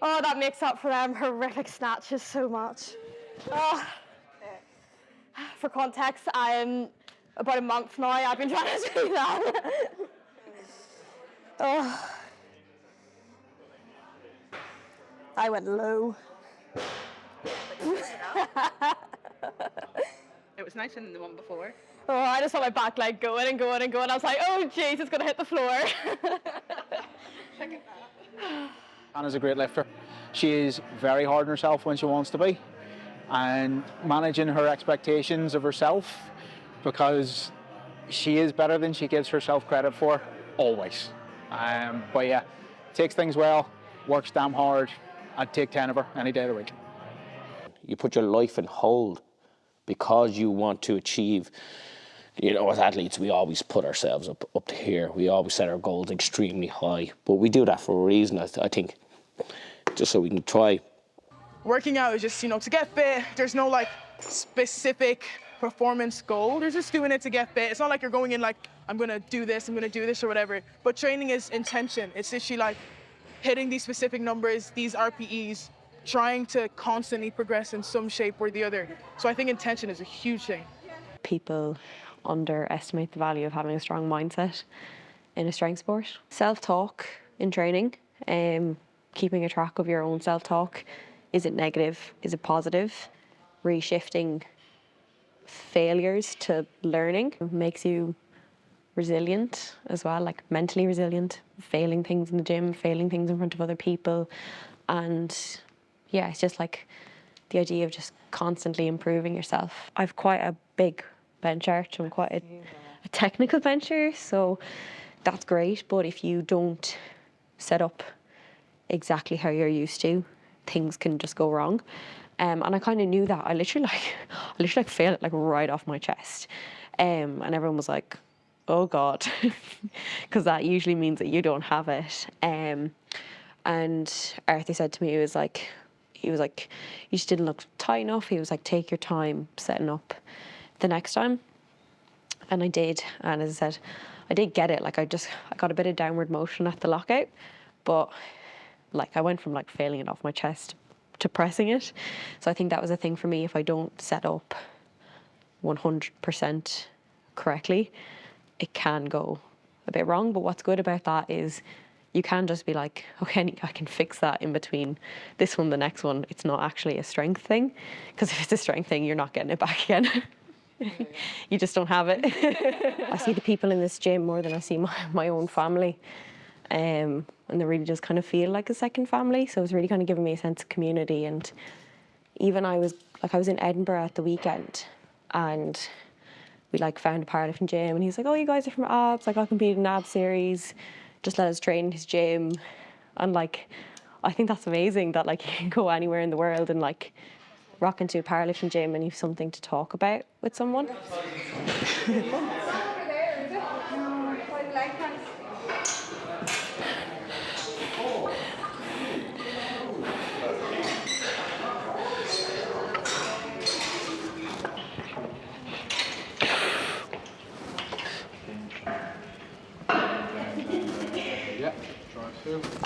Oh, that makes up for them horrific snatches so much. Oh. For context, I'm about a month now. I've been trying to do that. Oh. I went low. It was nicer than the one before. Oh, I just saw my back leg going and going and going. I was like, oh jeez, it's gonna hit the floor. Anna's a great lifter. She is very hard on herself when she wants to be, and managing her expectations of herself, because she is better than she gives herself credit for, always. But yeah, takes things well, works damn hard. I'd take 10 of her any day of the week. You put your life in hold because you want to achieve. You know, as athletes, we always put ourselves up to here. We always set our goals extremely high. But we do that for a reason, I think, just so we can try. Working out is just, you know, to get fit. There's no like specific performance goal. They're just doing it to get fit. It's not like you're going in like, I'm gonna do this or whatever. But training is intention. It's literally like hitting these specific numbers, these RPEs, trying to constantly progress in some shape or the other. So I think intention is a huge thing. People underestimate the value of having a strong mindset in a strength sport. Self-talk in training, keeping a track of your own self-talk. Is it negative? Is it positive? Reshifting failures to learning makes you resilient as well, like mentally resilient, failing things in the gym, failing things in front of other people. And yeah, it's just like the idea of just constantly improving yourself. I've quite a big bench arch. I'm quite a technical bencher, so that's great. But if you don't set up exactly how you're used to, things can just go wrong. And I kind of knew that. I literally failed it like right off my chest. And everyone was like, oh God, because that usually means that you don't have it. And Arthur said to me, he was like, you just didn't look tight enough. He was like, take your time setting up the next time. And I did. And as I said, I did get it. Like I got a bit of downward motion at the lockout, but like I went from like failing it off my chest to pressing it. So I think that was a thing for me. If I don't set up 100% correctly, it can go a bit wrong. But what's good about that is you can just be like, okay, I can fix that in between this one, the next one. It's not actually a strength thing, because if it's a strength thing, you're not getting it back again. You just don't have it. I see the people in this gym more than I see my own family. And they really just kind of feel like a second family. So it's really kind of giving me a sense of community. And even I was in Edinburgh at the weekend, and we like found a powerlifting gym, and he's like, oh, you guys are from abs, like I competed in abs series, just let us train in his gym. And like, I think that's amazing that like you can go anywhere in the world and like rock into a powerlifting gym and you have something to talk about with someone.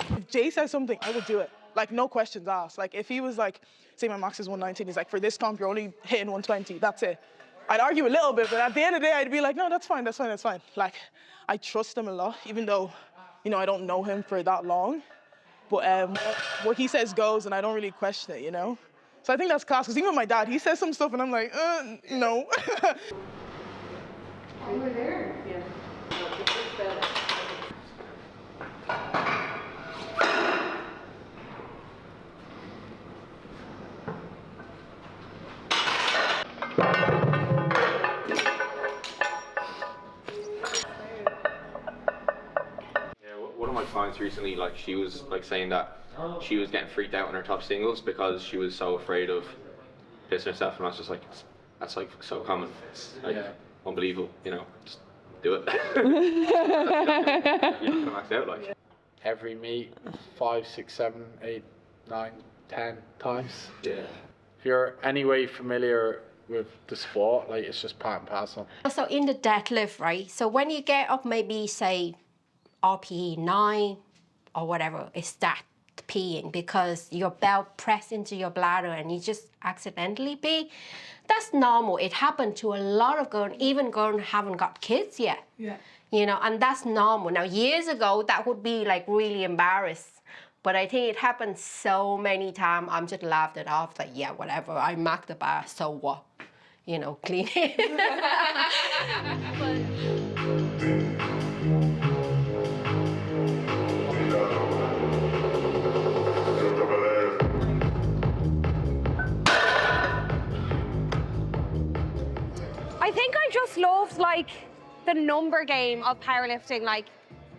If Jay says something, I will do it. Like, no questions asked. Like, if he was like, say my max is 119, he's like, for this comp, you're only hitting 120, that's it. I'd argue a little bit, but at the end of the day, I'd be like, no, that's fine. Like, I trust him a lot, even though, you know, I don't know him for that long. But what he says goes, and I don't really question it, you know? So I think that's class, because even my dad, he says some stuff, and I'm like, no. Over there? Yeah. One of my clients recently, like she was like saying that she was getting freaked out in her top singles because she was so afraid of pissing herself, and I was just like, that's like so common, like unbelievable, you know, just do it. You don't max out like. Every meet, 5, 6, 7, 8, 9, 10 times. Yeah. If you're anyway familiar with the sport, like it's just part and parcel. So in the deadlift, right? So when you get up, maybe say RPE 9 or whatever, it starts peeing because your belt pressed into your bladder and you just accidentally pee. That's normal. It happened to a lot of girls, even girls who haven't got kids yet. Yeah. You know, and that's normal. Now, years ago, that would be like really embarrassed. But I think it happened so many times, I'm just laughed it off, like, yeah, whatever, I marked the bar, so what? You know, clean it. I think I just loved like the number game of powerlifting. Like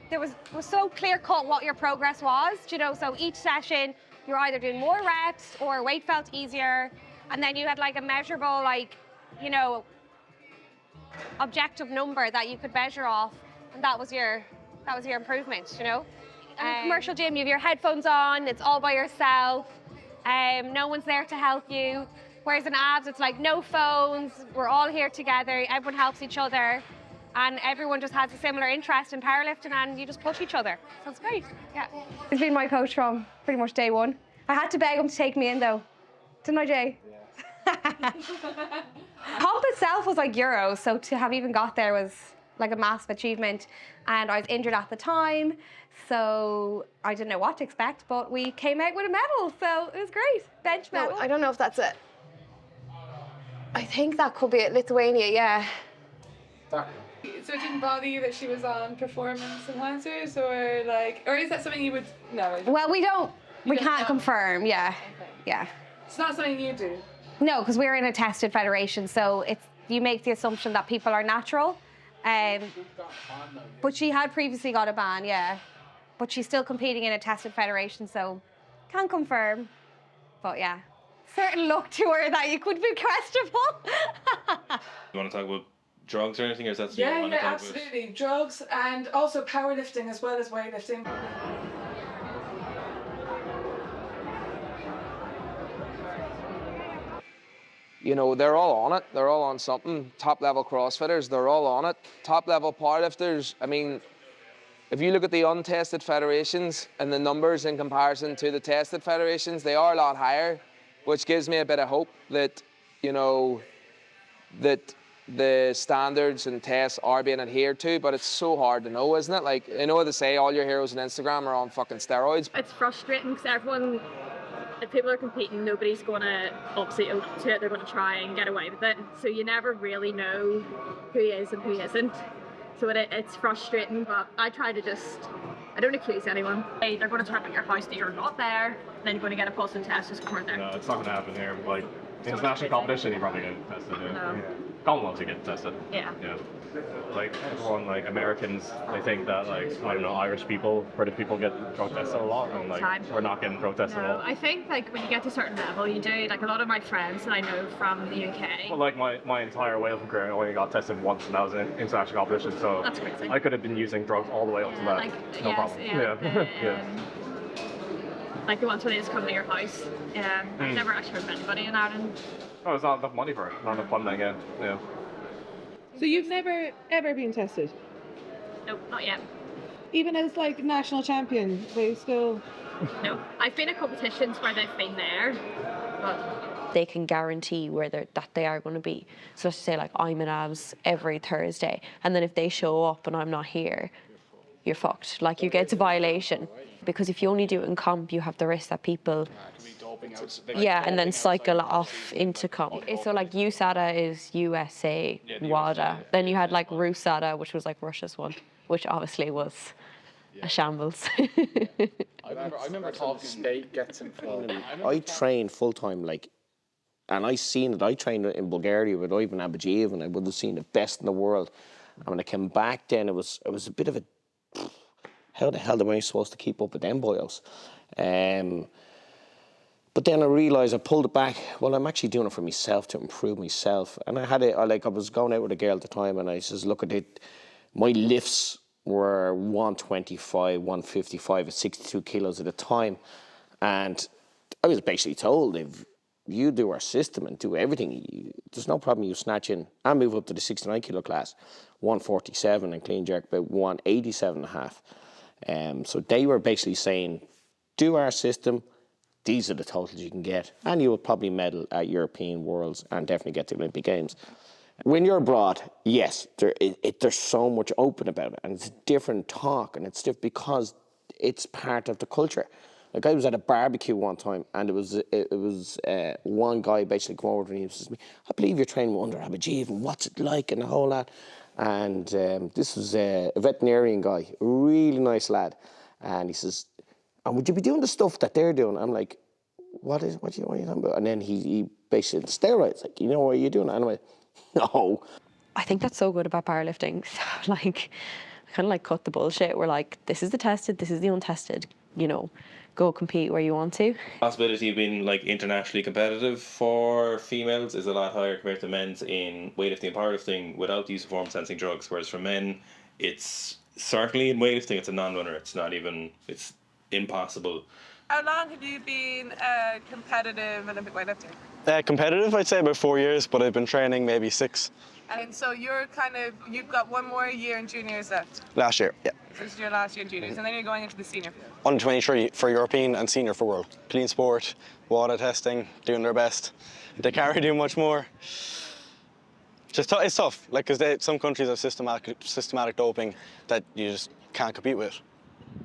there was so clear cut what your progress was, you know, so each session you're either doing more reps or weight felt easier, and then you had like a measurable, like, you know, objective number that you could measure off, and that was your improvement, you know. In a commercial gym, you have your headphones on, it's all by yourself, no one's there to help you. Whereas in abs, it's like no phones, we're all here together, everyone helps each other, and everyone just has a similar interest in powerlifting, and you just push each other. So it's great, yeah. He's been my coach from pretty much day one. I had to beg him to take me in though, didn't I, Jay? Comp itself was like Euros, so to have even got there was like a massive achievement. And I was injured at the time, so I didn't know what to expect, but we came out with a medal, so it was great. Bench medal. No, I don't know if that's it. I think that could be it, Lithuania, yeah. So it didn't bother you that she was on performance enhancers, or is that something you would know? Well, we can't confirm, yeah. Okay. Yeah. It's not something you do? No, because we're in a tested federation, so you make the assumption that people are natural. But she had previously got a ban, yeah. But she's still competing in a tested federation, so can't confirm. But yeah, certain look to her that you could be questionable. You want to talk about drugs or anything, or is that something you Yeah, want to talk absolutely. Drugs and also powerlifting as well as weightlifting. You know, they're all on it. They're all on something. Top level CrossFitters, they're all on it. Top level powerlifters, I mean, if you look at the untested federations and the numbers in comparison to the tested federations, they are a lot higher, which gives me a bit of hope that, you know, that the standards and tests are being adhered to, but it's so hard to know, isn't it? Like, I know they say all your heroes on Instagram are on fucking steroids. It's frustrating because everyone, if people are competing, nobody's going to obviously own up to it. They're going to try and get away with it. So you never really know who is and who isn't. So it's frustrating, but I try to I don't accuse anyone. Hey, they're going to turn up at your house that you're not there, and then you're going to get a positive test just before there. No, it's not going to happen here. Like, international competition, you probably get tested. Yeah. No. Yeah. Commonwealth, you get tested. Yeah. Yeah. Like, everyone, like, Americans, they think that, like, I don't know, Irish people, British people get drug tested a lot, and, like, we're not getting drug tested at No, all. I think like when you get to a certain level, you do. Like a lot of my friends that I know from the UK. Well, like, my entire weightlifting career, I only got tested once, and that was in international competition, so That's crazy. I could have been using drugs all the way up to that. Like, No yes, problem. yeah, Yeah. Like the ones where they just come to your house. I've never actually heard of anybody in Ireland. Oh, there's not enough money for it. Not enough funding, yeah. So you've never ever been tested? Nope, not yet. Even as like national champion, they still... No, I've been at competitions where they've been there, but They can guarantee that they are going to be. So let's say like I'm in abs every Thursday, and then if they show up and I'm not here, you're fucked. Like you get a violation. Because if you only do it in comp, you have the risk that people, and then cycle off into comp. So like USADA is USA, WADA. Then you had like RUSADA, which was like Russia's one, which obviously was a shambles. I remember talking state gets involved. I trained full time, like, and I seen it. I trained in Bulgaria with Ivan Abajev, and I would have seen the best in the world. And when I came back, then it was a bit of a, how the hell am I supposed to keep up with them boyos? But then I realised I pulled it back. Well, I'm actually doing it for myself to improve myself. And I was going out with a girl at the time, and I says, look at it, my lifts were 125, 155 at 62 kilos at a time. And I was basically told, if you do our system and do everything, there's no problem you snatch in and move up to the 69 kilo class, 147 and clean jerk about 187 and a half. So they were basically saying, do our system, these are the totals you can get, and you will probably medal at European Worlds and definitely get to Olympic Games. When you're abroad, yes, there's so much open about it, and it's a different talk, and it's different because it's part of the culture. Like I was at a barbecue one time, and it was one guy basically come over to me and says to me, I believe you're training under Abajev, and what's it like, and the whole lot. And this was a veterinarian guy, a really nice lad. And he says, and would you be doing the stuff that they're doing? I'm like, what are you talking about? And then he basically said, steroids, like, you know what you're doing? And I'm like, no. I think that's so good about powerlifting. Like, kind of like cut the bullshit. We're like, this is the tested, this is the untested, you know, go compete where you want to. Possibility of being like internationally competitive for females is a lot higher compared to men's in weightlifting and powerlifting without the use of performance enhancing drugs, whereas for men it's certainly in weightlifting it's a non-runner. It's not even, it's impossible. How long have you been competitive Olympic weightlifting? Competitive, I'd say about 4 years, but I've been training maybe 6. And so you've got 1 more year in juniors left. Last year, yeah. So this is your last year in juniors, and then you're going into the senior. Under 23 for European and senior for world. Clean sport, water testing, doing their best. They can't really do much more. Just it's tough, like, because some countries have systematic doping that you just can't compete with.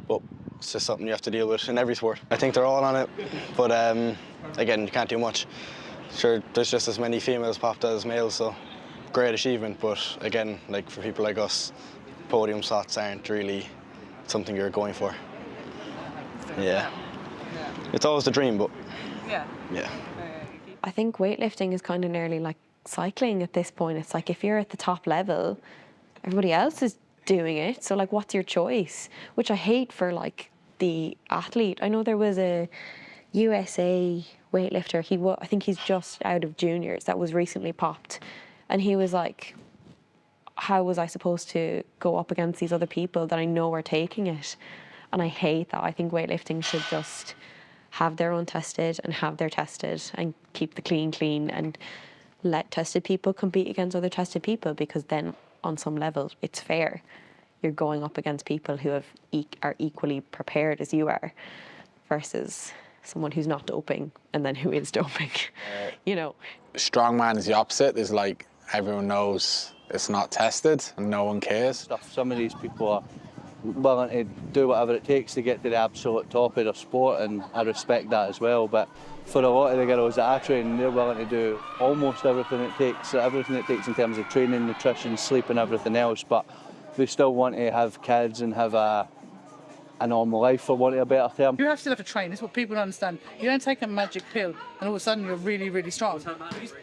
But it's just something you have to deal with in every sport. I think they're all on it, but again, you can't do much. Sure, there's just as many females popped as males, so great achievement. But again, like for people like us, podium slots aren't really something you're going for. Yeah. It's always the dream, but yeah. I think weightlifting is kind of nearly like cycling at this point. It's like if you're at the top level, everybody else is doing it. So like, what's your choice? Which I hate for like the athlete. I know there was a USA weightlifter. I think he's just out of juniors that was recently popped, and he was like, how was I supposed to go up against these other people that I know are taking it? And I hate that. I think weightlifting should just have their own tested and have their tested and keep the clean and let tested people compete against other tested people, because then on some level it's fair. You're going up against people who are equally prepared as you are versus someone who's not doping and then who is doping, you know. Strongman is the opposite. There's like, everyone knows it's not tested and no one cares. Some of these people are willing to do whatever it takes to get to the absolute top of their sport, and I respect that as well. But for a lot of the girls that I train, they're willing to do almost everything it takes in terms of training, nutrition, sleep and everything else, but they still want to have kids and have a normal life, for want of a better term. You still have to train. It's what people don't understand. You don't take a magic pill and all of a sudden you're really, really strong.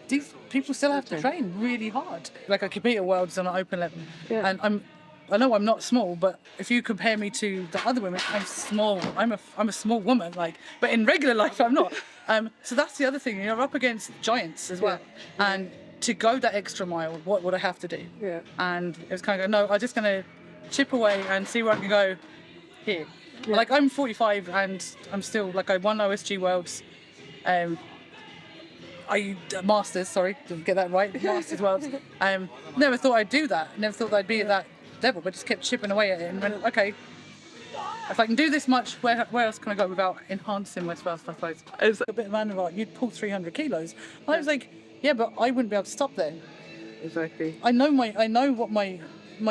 These people still have to train really hard. Like, I compete at Worlds on an open level, and I know I'm not small, but if you compare me to the other women, I'm small. I'm a small woman, like, but in regular life I'm not. So that's the other thing. You're up against giants as well, and to go that extra mile, what would I have to do? Yeah. And it was kind of no, I'm just gonna chip away and see where I can go here. Yeah. Like, I'm 45 and I'm still, like, I won OSG Worlds. Masters, sorry, didn't get that right. Masters Worlds. Never thought I'd do that. Never thought I'd be at that level, but just kept chipping away at it and went, okay, if I can do this much, where else can I go without enhancing myself, I suppose? It's a bit of man about, you'd pull 300 kilos. And I was like, yeah, but I wouldn't be able to stop there. Exactly. I know what my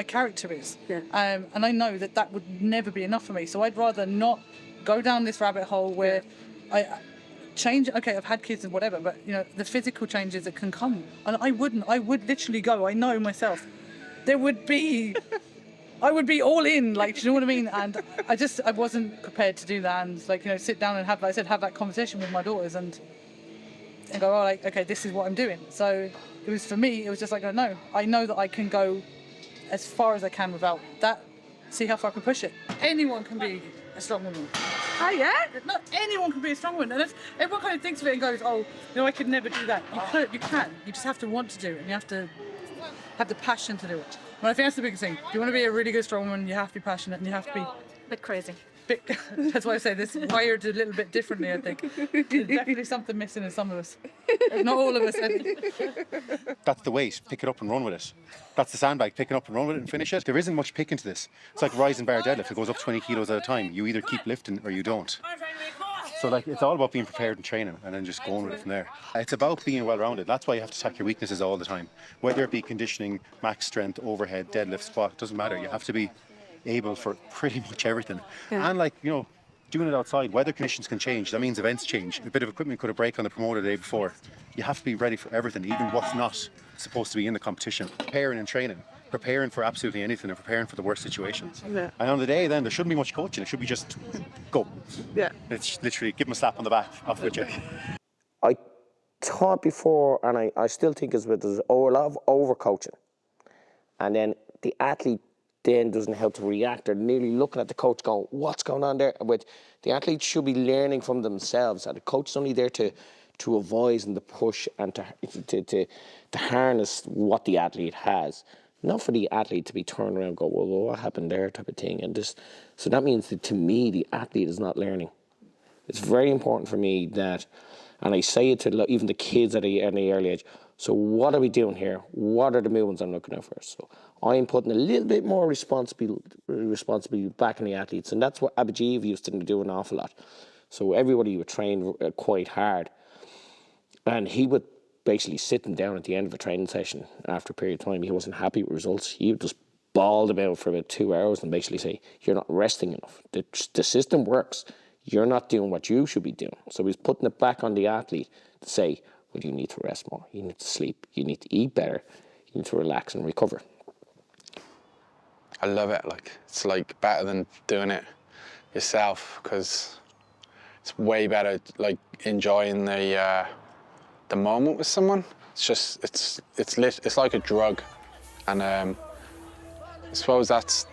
character is, and I know that would never be enough for me. So I'd rather not go down this rabbit hole where I change. Okay, I've had kids and whatever, but you know, the physical changes that can come, and I would literally go. I know myself. I would be all in, like, do you know what I mean? And I wasn't prepared to do that, and like, you know, sit down and have that conversation with my daughters and go, oh, like, okay, this is what I'm doing. So it was, for me, it was just like, I know that I can go as far as I can without that, see how far I can push it. Anyone can be a strong woman. Oh yeah? Not anyone can be a strong woman. And everyone kind of thinks of it and goes, oh, no, I could never do that. You can. You just have to want to do it, and you have to have the passion to do it. And I think that's the biggest thing. If you want to be a really good strong woman, you have to be passionate and you have to be a bit crazy. That's why I say this wired a little bit differently, I think. There's definitely something missing in some of us. Not all of us. That's the weight. Pick it up and run with it. That's the sandbag. Pick it up and run with it and finish it. There isn't much picking to this. It's like rising bar deadlift. It goes up 20 kilos at a time. You either keep lifting or you don't. So like, it's all about being prepared and training and then just going with it from there. It's about being well-rounded. That's why you have to attack your weaknesses all the time. Whether it be conditioning, max strength, overhead, deadlift, squat, doesn't matter. You have to be able for pretty much everything. Yeah. And like, you know, doing it outside, weather conditions can change. That means events change. A bit of equipment could have break on the promoter the day before. You have to be ready for everything, even what's not supposed to be in the competition. Preparing and training. Preparing for absolutely anything and preparing for the worst situations. Yeah. And on the day then, there shouldn't be much coaching. It should be just go. Yeah. It's literally give them a slap on the back, off with you. I thought before, and I still think as well, there's a lot of over-coaching. And then the athlete then doesn't help to react. They're nearly looking at the coach going, what's going on there? But the athlete should be learning from themselves. And the coach is only there to advise and to push and to harness what the athlete has. not for the athlete to be turned around and go, well, what happened there type of thing. And just, so that means that to me, the athlete is not learning. It's very important for me that, and I say it to even the kids at an early age, so what are we doing here? What are the movements I'm looking at first? So I'm putting a little bit more responsibility back in the athletes, and that's what Abijiv used to do an awful lot. So everybody would train quite hard, and he would basically sit them down at the end of a training session after a period of time. He wasn't happy with results. He would just bawl them out for about 2 hours and basically say, you're not resting enough. The system works. You're not doing what you should be doing. So he's putting it back on the athlete to say, well, you need to rest more. You need to sleep. You need to eat better. You need to relax and recover. I love it. Like, it's like better than doing it yourself, because it's way better, like, enjoying the moment with someone. It's just, it's like a drug. And I suppose that's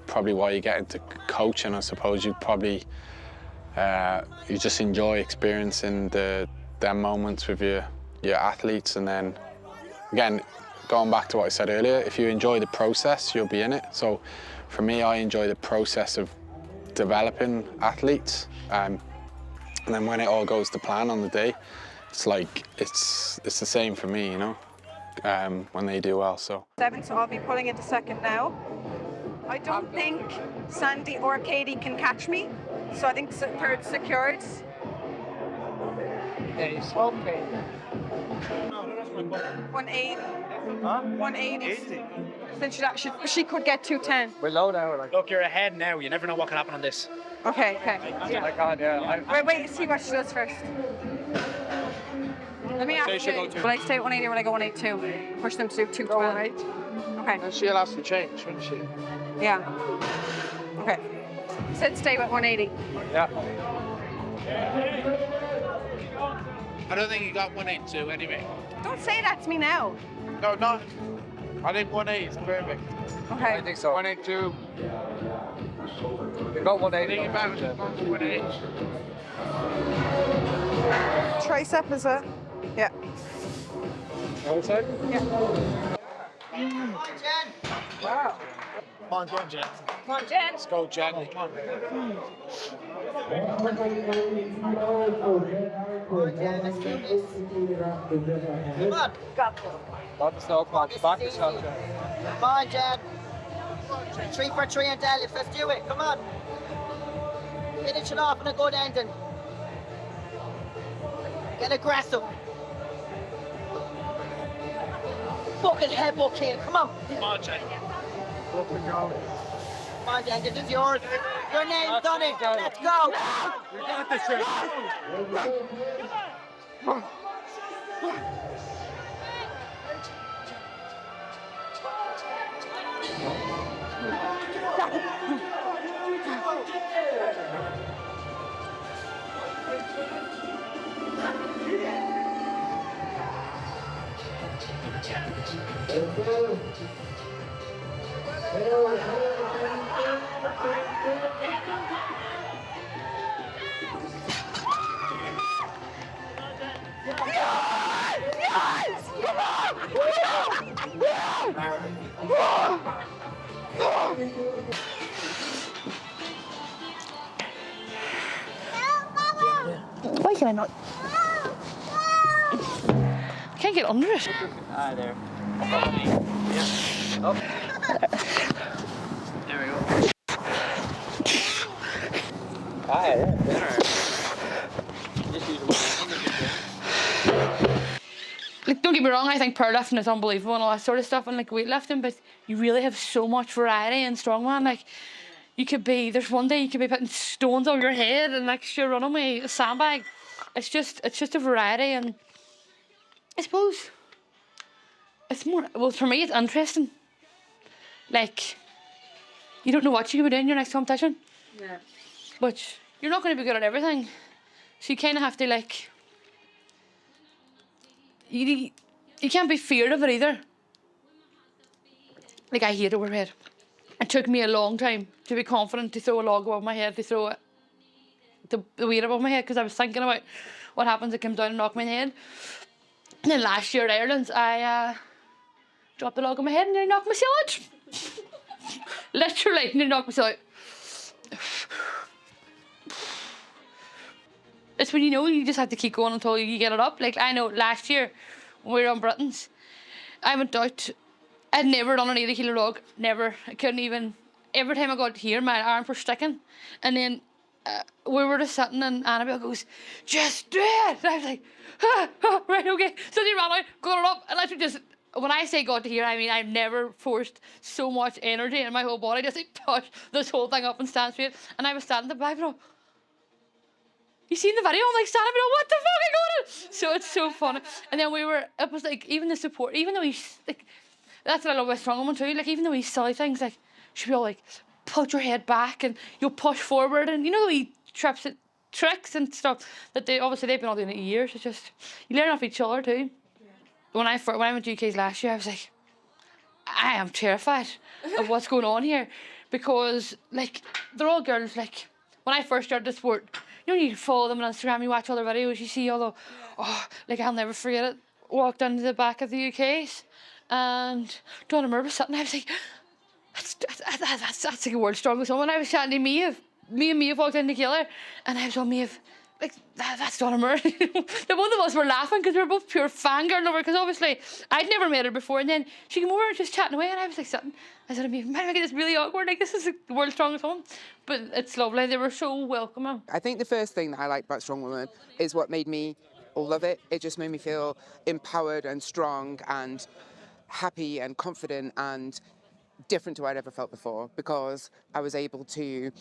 probably why you get into coaching. I suppose you probably, you just enjoy experiencing them moments with your athletes. And then, again, going back to what I said earlier, if you enjoy the process, you'll be in it. So for me, I enjoy the process of developing athletes. And then when it all goes to plan on the day, it's like, it's the same for me, you know, when they do well, so. 7, so I'll be pulling into second now. I don't think Sandy or Katie can catch me, so I think third secured. Yes. Okay. 180. 180. Then she could get 210. We're low now. Like. Look, you're ahead now. You never know what can happen on this. Okay. Yeah. I can't, yeah. Wait, see what she does first. Let me ask you, will I stay at 180 or will I go 182? Push them to 212. Okay. And she'll have to change, wouldn't she? Yeah. Okay. Said stay at 180. Yeah. I don't think you got 182 anyway. Don't say that to me now. No, not. I think 180 is perfect. Okay. I think so. 182. You got 180. Think about it. 180. Tricep is it? Yeah. Outside? Yeah. Wow. Come on, Jen. Come on, Jen. Let's go, Jen. Come on. Come on. Got this. Got the snow, come on. Back the shot, Jen. Come on, Jen. 3 for 3 and deadlift. Let's do it. Come on. Finish it off in a good ending. Get aggressive. Fucking headbutt, kid. Come on. Come on, Jen. Up and go. Come on, Jen. This is yours. Your name's on it. Let's go. You got this, Jen. Why can I not? I can't get under it. Ah, there. Yeah. Up. There we go. Ah, yeah. Better. Just use Like, don't get me wrong, I think powerlifting is unbelievable and all that sort of stuff, and like weightlifting, but you really have so much variety in strongman. Like, there's one day you could be putting stones on your head and like you're running with a sandbag. It's just a variety, and I suppose it's more, well, for me it's interesting. Like, you don't know what you could be doing in your next competition. Yeah. But you're not going to be good at everything. So you kind of have to, like, you can't be feared of it either. Like, I hate overhead. It took me a long time to be confident to throw a log above my head, to throw the weight above my head, because I was thinking about what happens if it comes down and knock me in the head. And then last year at Ireland, I dropped the log on my head and nearly knocked myself out. Literally, nearly knocked myself out. It's when you know you just have to keep going until you get it up. Like I know last year when we were on Britain's, I went out, I'd never done an 80 kilo log, never. I couldn't even, every time I got here, my arms were sticking. And then we were just sitting and Annabelle goes, just do it. And I was like, right, okay. So they ran out, got it up, and I just, when I say got to here, I mean I've never forced so much energy in my whole body just to push this whole thing up and stand straight. And I was standing at the back, you seen the video? I'm like standing there, what the fuck, I got it! So it's so funny. And then it was like, even the support, even though he's like, that's what I love about Strongwoman too, like even though he's silly things, like, she'll be all like, put your head back and you'll push forward, and you know he tricks and stuff that obviously they've been all doing it years. It's just, you learn off each other too. When I went to UK's last year, I was like, I am terrified of what's going on here, because like, they're all girls, like, when I first started the sport, you know, you follow them on Instagram, you watch all their videos, you see all the, like I'll never forget it. Walked into the back of the UK's and Donna Murr was sitting, I was like, that's like a world's strongest woman. I was chatting to Maeve. Me and Maeve walked in together and I was on Maeve, like, that's Donna Murr. The both of us were laughing because we were both pure fangirling over, because obviously I'd never met her before, and then she came over and just chatting away and I was like sitting, I said to Maeve, man, I get this really awkward, like this is the world's strongest woman. But it's lovely, they were so welcoming. I think the first thing that I liked about Strongwoman is what made me love it. It just made me feel empowered and strong and happy and confident and different to what I'd ever felt before, because I was able to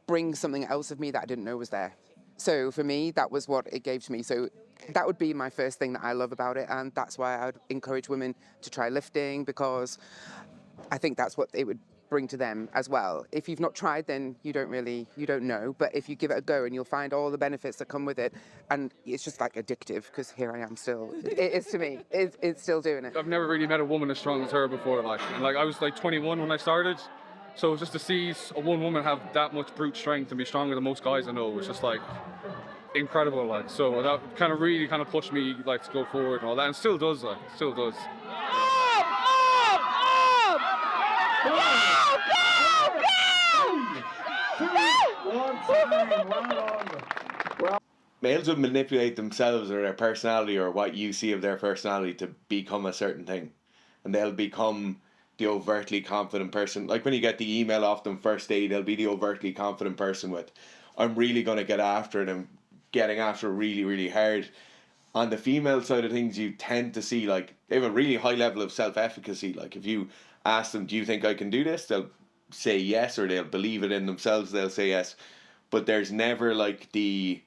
bring something else of me that I didn't know was there. So for me, that was what it gave to me. So that would be my first thing that I love about it, and that's why I would encourage women to try lifting, because I think that's what it would bring to them as well. If you've not tried, then you don't know. But if you give it a go, and you'll find all the benefits that come with it, and it's just like addictive, because here I am still. It is to me. It's still doing it. I've never really met a woman as strong as her before. And I was like 21 when I started. So just to see one woman have that much brute strength and be stronger than most guys I know was just like incredible. Like, so that kind of really pushed me like to go forward and all that, and still does. Males would manipulate themselves or their personality or what you see of their personality to become a certain thing, and they'll become the overtly confident person. Like when you get the email off them first day, they'll be the overtly confident person with, I'm really going to get after it, and getting after it really, really hard. On the female side of things, you tend to see like they have a really high level of self-efficacy. Like if you ask them, do you think I can do this? They'll say yes, or they'll believe it in themselves, they'll say yes. But there's never like the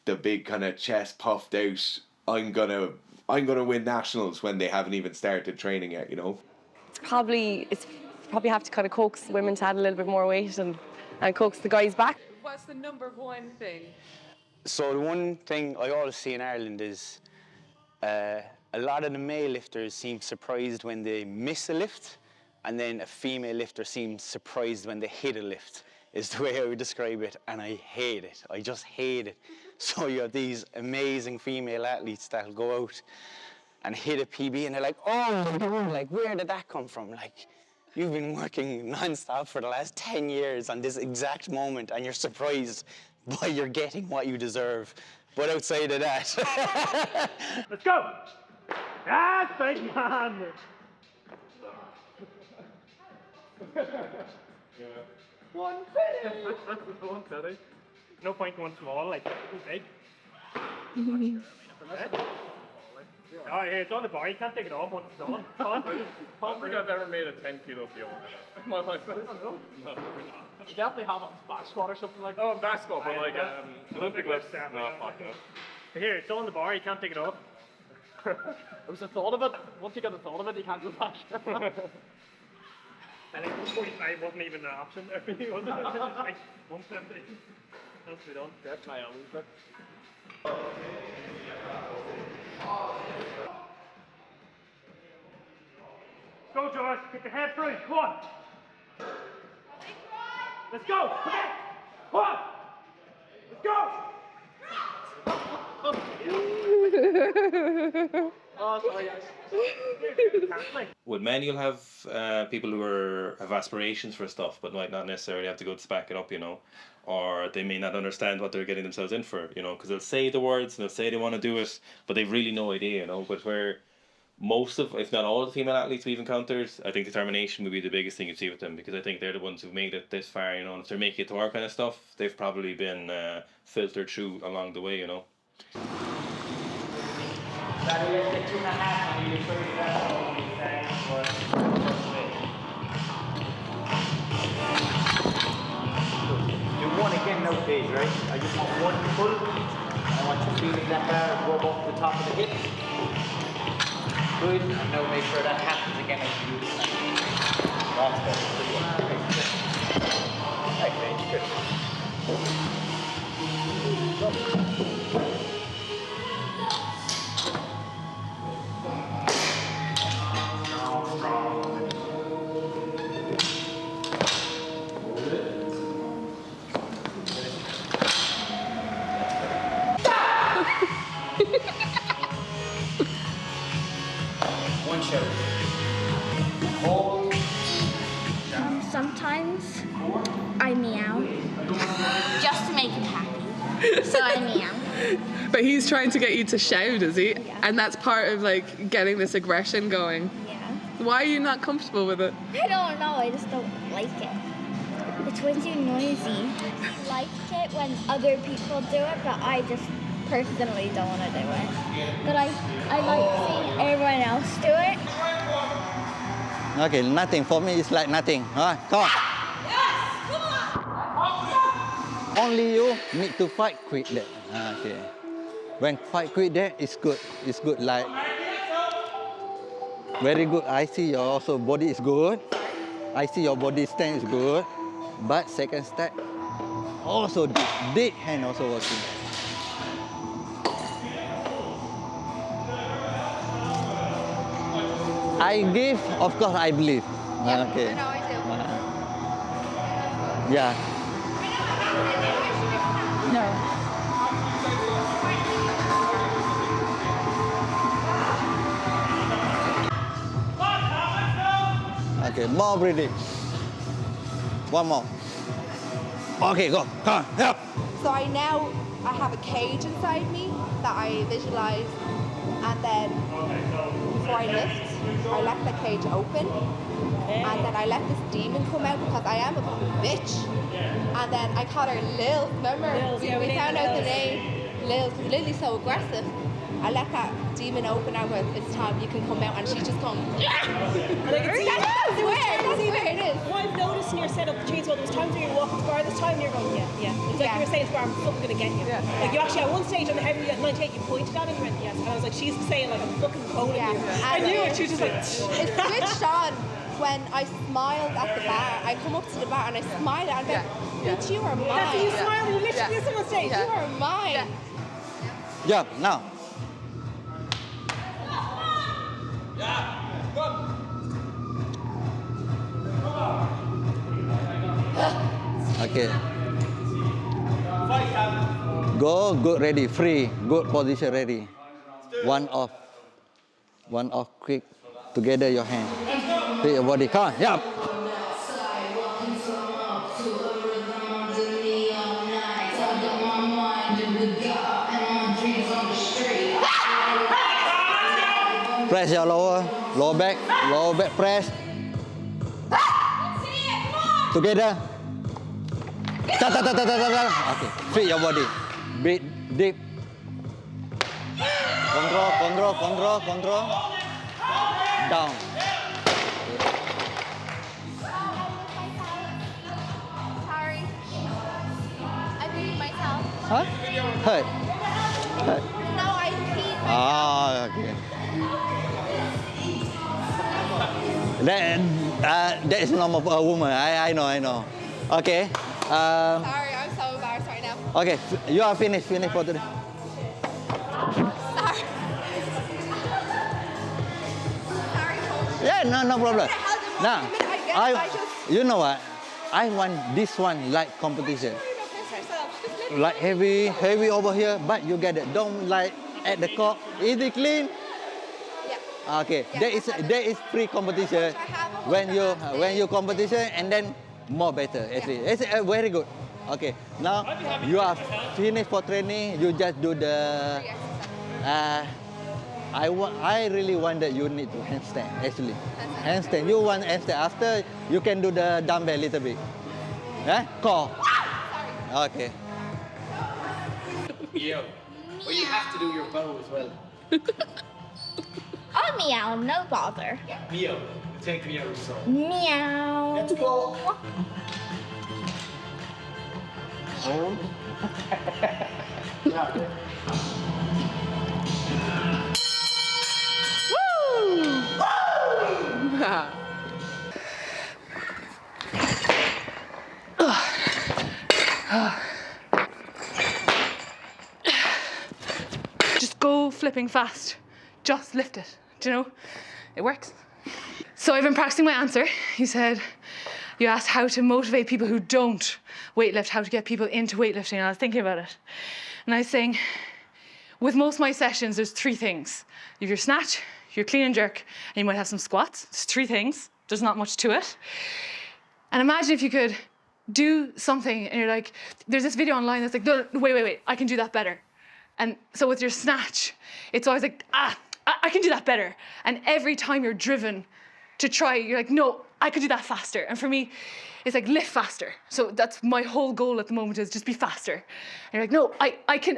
big kind of chest puffed out, I'm gonna win nationals, when they haven't even started training yet, you know? It's probably have to kind of coax women to add a little bit more weight and coax the guys back. What's the number one thing? So the one thing I always see in Ireland is a lot of the male lifters seem surprised when they miss a lift, and then a female lifter seems surprised when they hit a lift, is the way I would describe it, and I hate it. I just hate it. So you have these amazing female athletes that'll go out and hit a PB and they're like, oh no, like where did that come from? Like, you've been working non-stop for the last 10 years on this exact moment, and you're surprised by you're getting what you deserve. But outside of that... Let's go! Yes, big man! 150! No point going small, like, big. Oh, here, it's on the bar, you can't take it off once it's on. I don't think I've ever made a 10 kilo deal in my life. No. You definitely have a back squat or something like that. Oh, back squat, but like Olympic lifts. No, fuck no. Here, it's on the bar, you can't take it off. It was the thought of it. Once you get the thought of it, you can't go back. I think 145 wasn't even an option there for you, was it? Like 150. That's be done. That's my own. Go, George. Get your head through. Come on. Let's go. Come on. Let's go. Oh, With men, you'll have people who have aspirations for stuff, but might not necessarily have to go to back it up, you know, or they may not understand what they're getting themselves in for, you know, because they'll say the words and they'll say they want to do it, but they've really no idea, you know. But where most of, if not all of the female athletes we've encountered, I think determination would be the biggest thing you see with them, because I think they're the ones who've made it this far, you know. And if they're making it to our kind of stuff, they've probably been filtered through along the way, you know. Do one again now, please, right? I just want one pull. I want you feeling that bar rub up the top of the hip. Good. And now make sure that happens again as you use it. That's better. Good. One shot. Hold. Sometimes I meow just to make him happy. So I meow. But he's trying to get you to shout, is he? Yeah. And that's part of like getting this aggression going. Yeah. Why are you not comfortable with it? I don't know, I just don't like it. It's way too noisy. I like it when other people do it, but I just personally don't want to do it. But I like seeing everyone else do it. Okay, nothing. For me, it's like nothing. All right, come on. Only you need to fight quick there. Okay. When fight quick there, it's good. It's good. Like very good. I see your also body is good. I see your body strength is good. But second step, also deep hand also working. I give, of course I believe. Yeah, okay. I know I do. Yeah. No. Okay, more breathing. One more. Okay, go. Come on. Help. So I have a cage inside me that I visualize, and then before I lift, I let the cage open, and then I let this demon come out because I am a fucking bitch. And then I call her Lil. Remember? We found out the name. Lil. Lily's so aggressive. I let that demon open. I go, it's time, you can come out, and she just comes. And I can see That's where it is. What I've noticed in your setup, the chainsaw, there was times where you're walking to bar this time and you're going, yeah. It's like you were saying to bar, I'm fucking gonna get you. Like you actually, at one stage on the heavy at 98, you pointed at it and you went, yes. And I was like, she's saying like, I'm fucking boning you. I knew it, she was just like, it switched on when I smiled at the bar. I come up to the bar and I smile at her. Bitch, you are mine. That's when you smile and you literally get someone stage. You are mine. Jump now. Okay. Go, good, ready, free, good position, ready. One off, quick. Together your hand. Hit your body. Come on, yeah. Press your lower back press. Together. Okay, free your body. Breathe deep. Control. Down. Sorry. I peed myself. Huh? Hurt. No, I peed myself. Ah, okay. That is normal for a woman. I know. Okay. Sorry, I'm so embarrassed right now. Okay, you are finished for today. Sorry. Yeah, no problem. Now, you know what? I want this one like competition. Like heavy over here, but you get it. Don't like at the cock. Is it clean? Yeah. Okay, there is free competition when you competition and then more better actually. It's very good. Okay, now you are finished for training. You just do the. I really want that you need to handstand actually. Handstand. You want handstand after you can do the dumbbell a little bit. Core. Okay. Meow. Well, you have to do your bow as well. Oh, meow, no bother. Meow. Take meow. So. Meow. Let's go. Just go flipping fast. Just lift it. Do you know? It works. So I've been practicing my answer. You said, you asked how to motivate people who don't weightlift, how to get people into weightlifting, and I was thinking about it. And I was saying, with most of my sessions, there's 3 things. You have your snatch, your clean and jerk, and you might have some squats. There's 3 things. There's not much to it. And imagine if you could do something and you're like, there's this video online that's like, no, wait, I can do that better. And so with your snatch, it's always like, I can do that better. And every time you're driven to try, you're like, no, I could do that faster. And for me, it's like lift faster. So that's my whole goal at the moment, is just be faster. And you're like, no,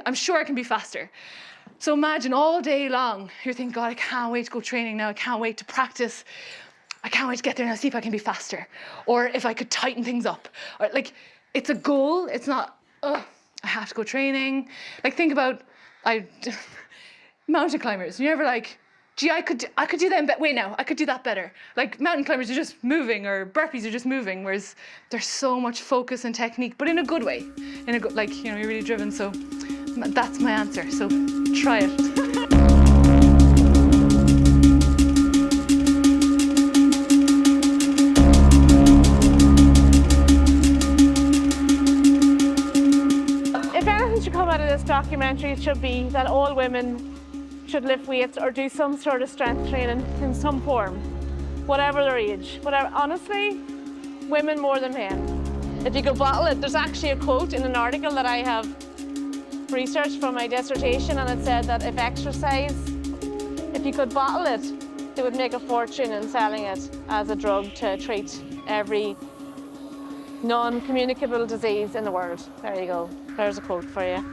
I'm sure I can be faster. So imagine all day long, you're thinking, God, I can't wait to go training now. I can't wait to practice. I can't wait to get there and see if I can be faster. Or if I could tighten things up. Or like, it's a goal. It's not, I have to go training. Like think about, mountain climbers. You're never like, gee, I could do that, wait now, I could do that better. Like mountain climbers are just moving, or burpees are just moving, whereas there's so much focus and technique, but in a good way. In a good, like, you know, you're really driven, so that's my answer, so try it. If anything should come out of this documentary, it should be that all women should lift weights or do some sort of strength training in some form, whatever their age. Whatever. Honestly, women more than men. If you could bottle it, there's actually a quote in an article that I have researched from my dissertation, and it said that if you could bottle it, they would make a fortune in selling it as a drug to treat every non-communicable disease in the world. There you go. There's a quote for you.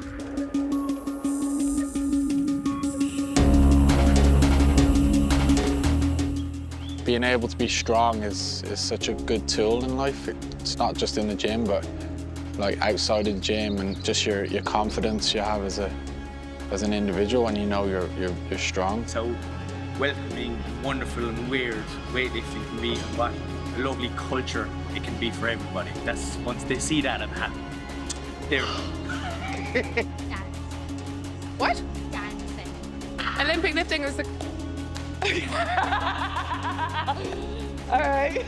Being able to be strong is such a good tool in life. It's not just in the gym, but like outside of the gym, and just your confidence you have as an individual when you know you're strong. So welcoming, wonderful and weird weightlifting can be, and what a lovely culture it can be for everybody. That's, once they see that, I'm happy. There. What? Dancing. Olympic lifting is the... All right.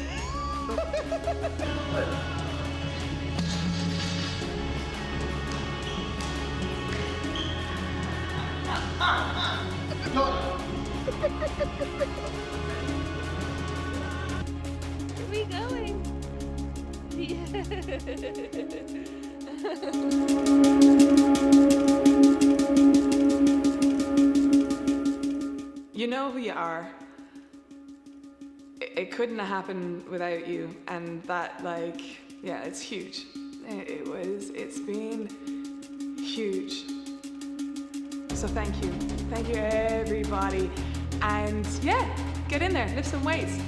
Where are we going? You know who you are. It couldn't have happened without you, and that, like, yeah, it's huge. It's been huge. So thank you everybody, and yeah, get in there, lift some weights.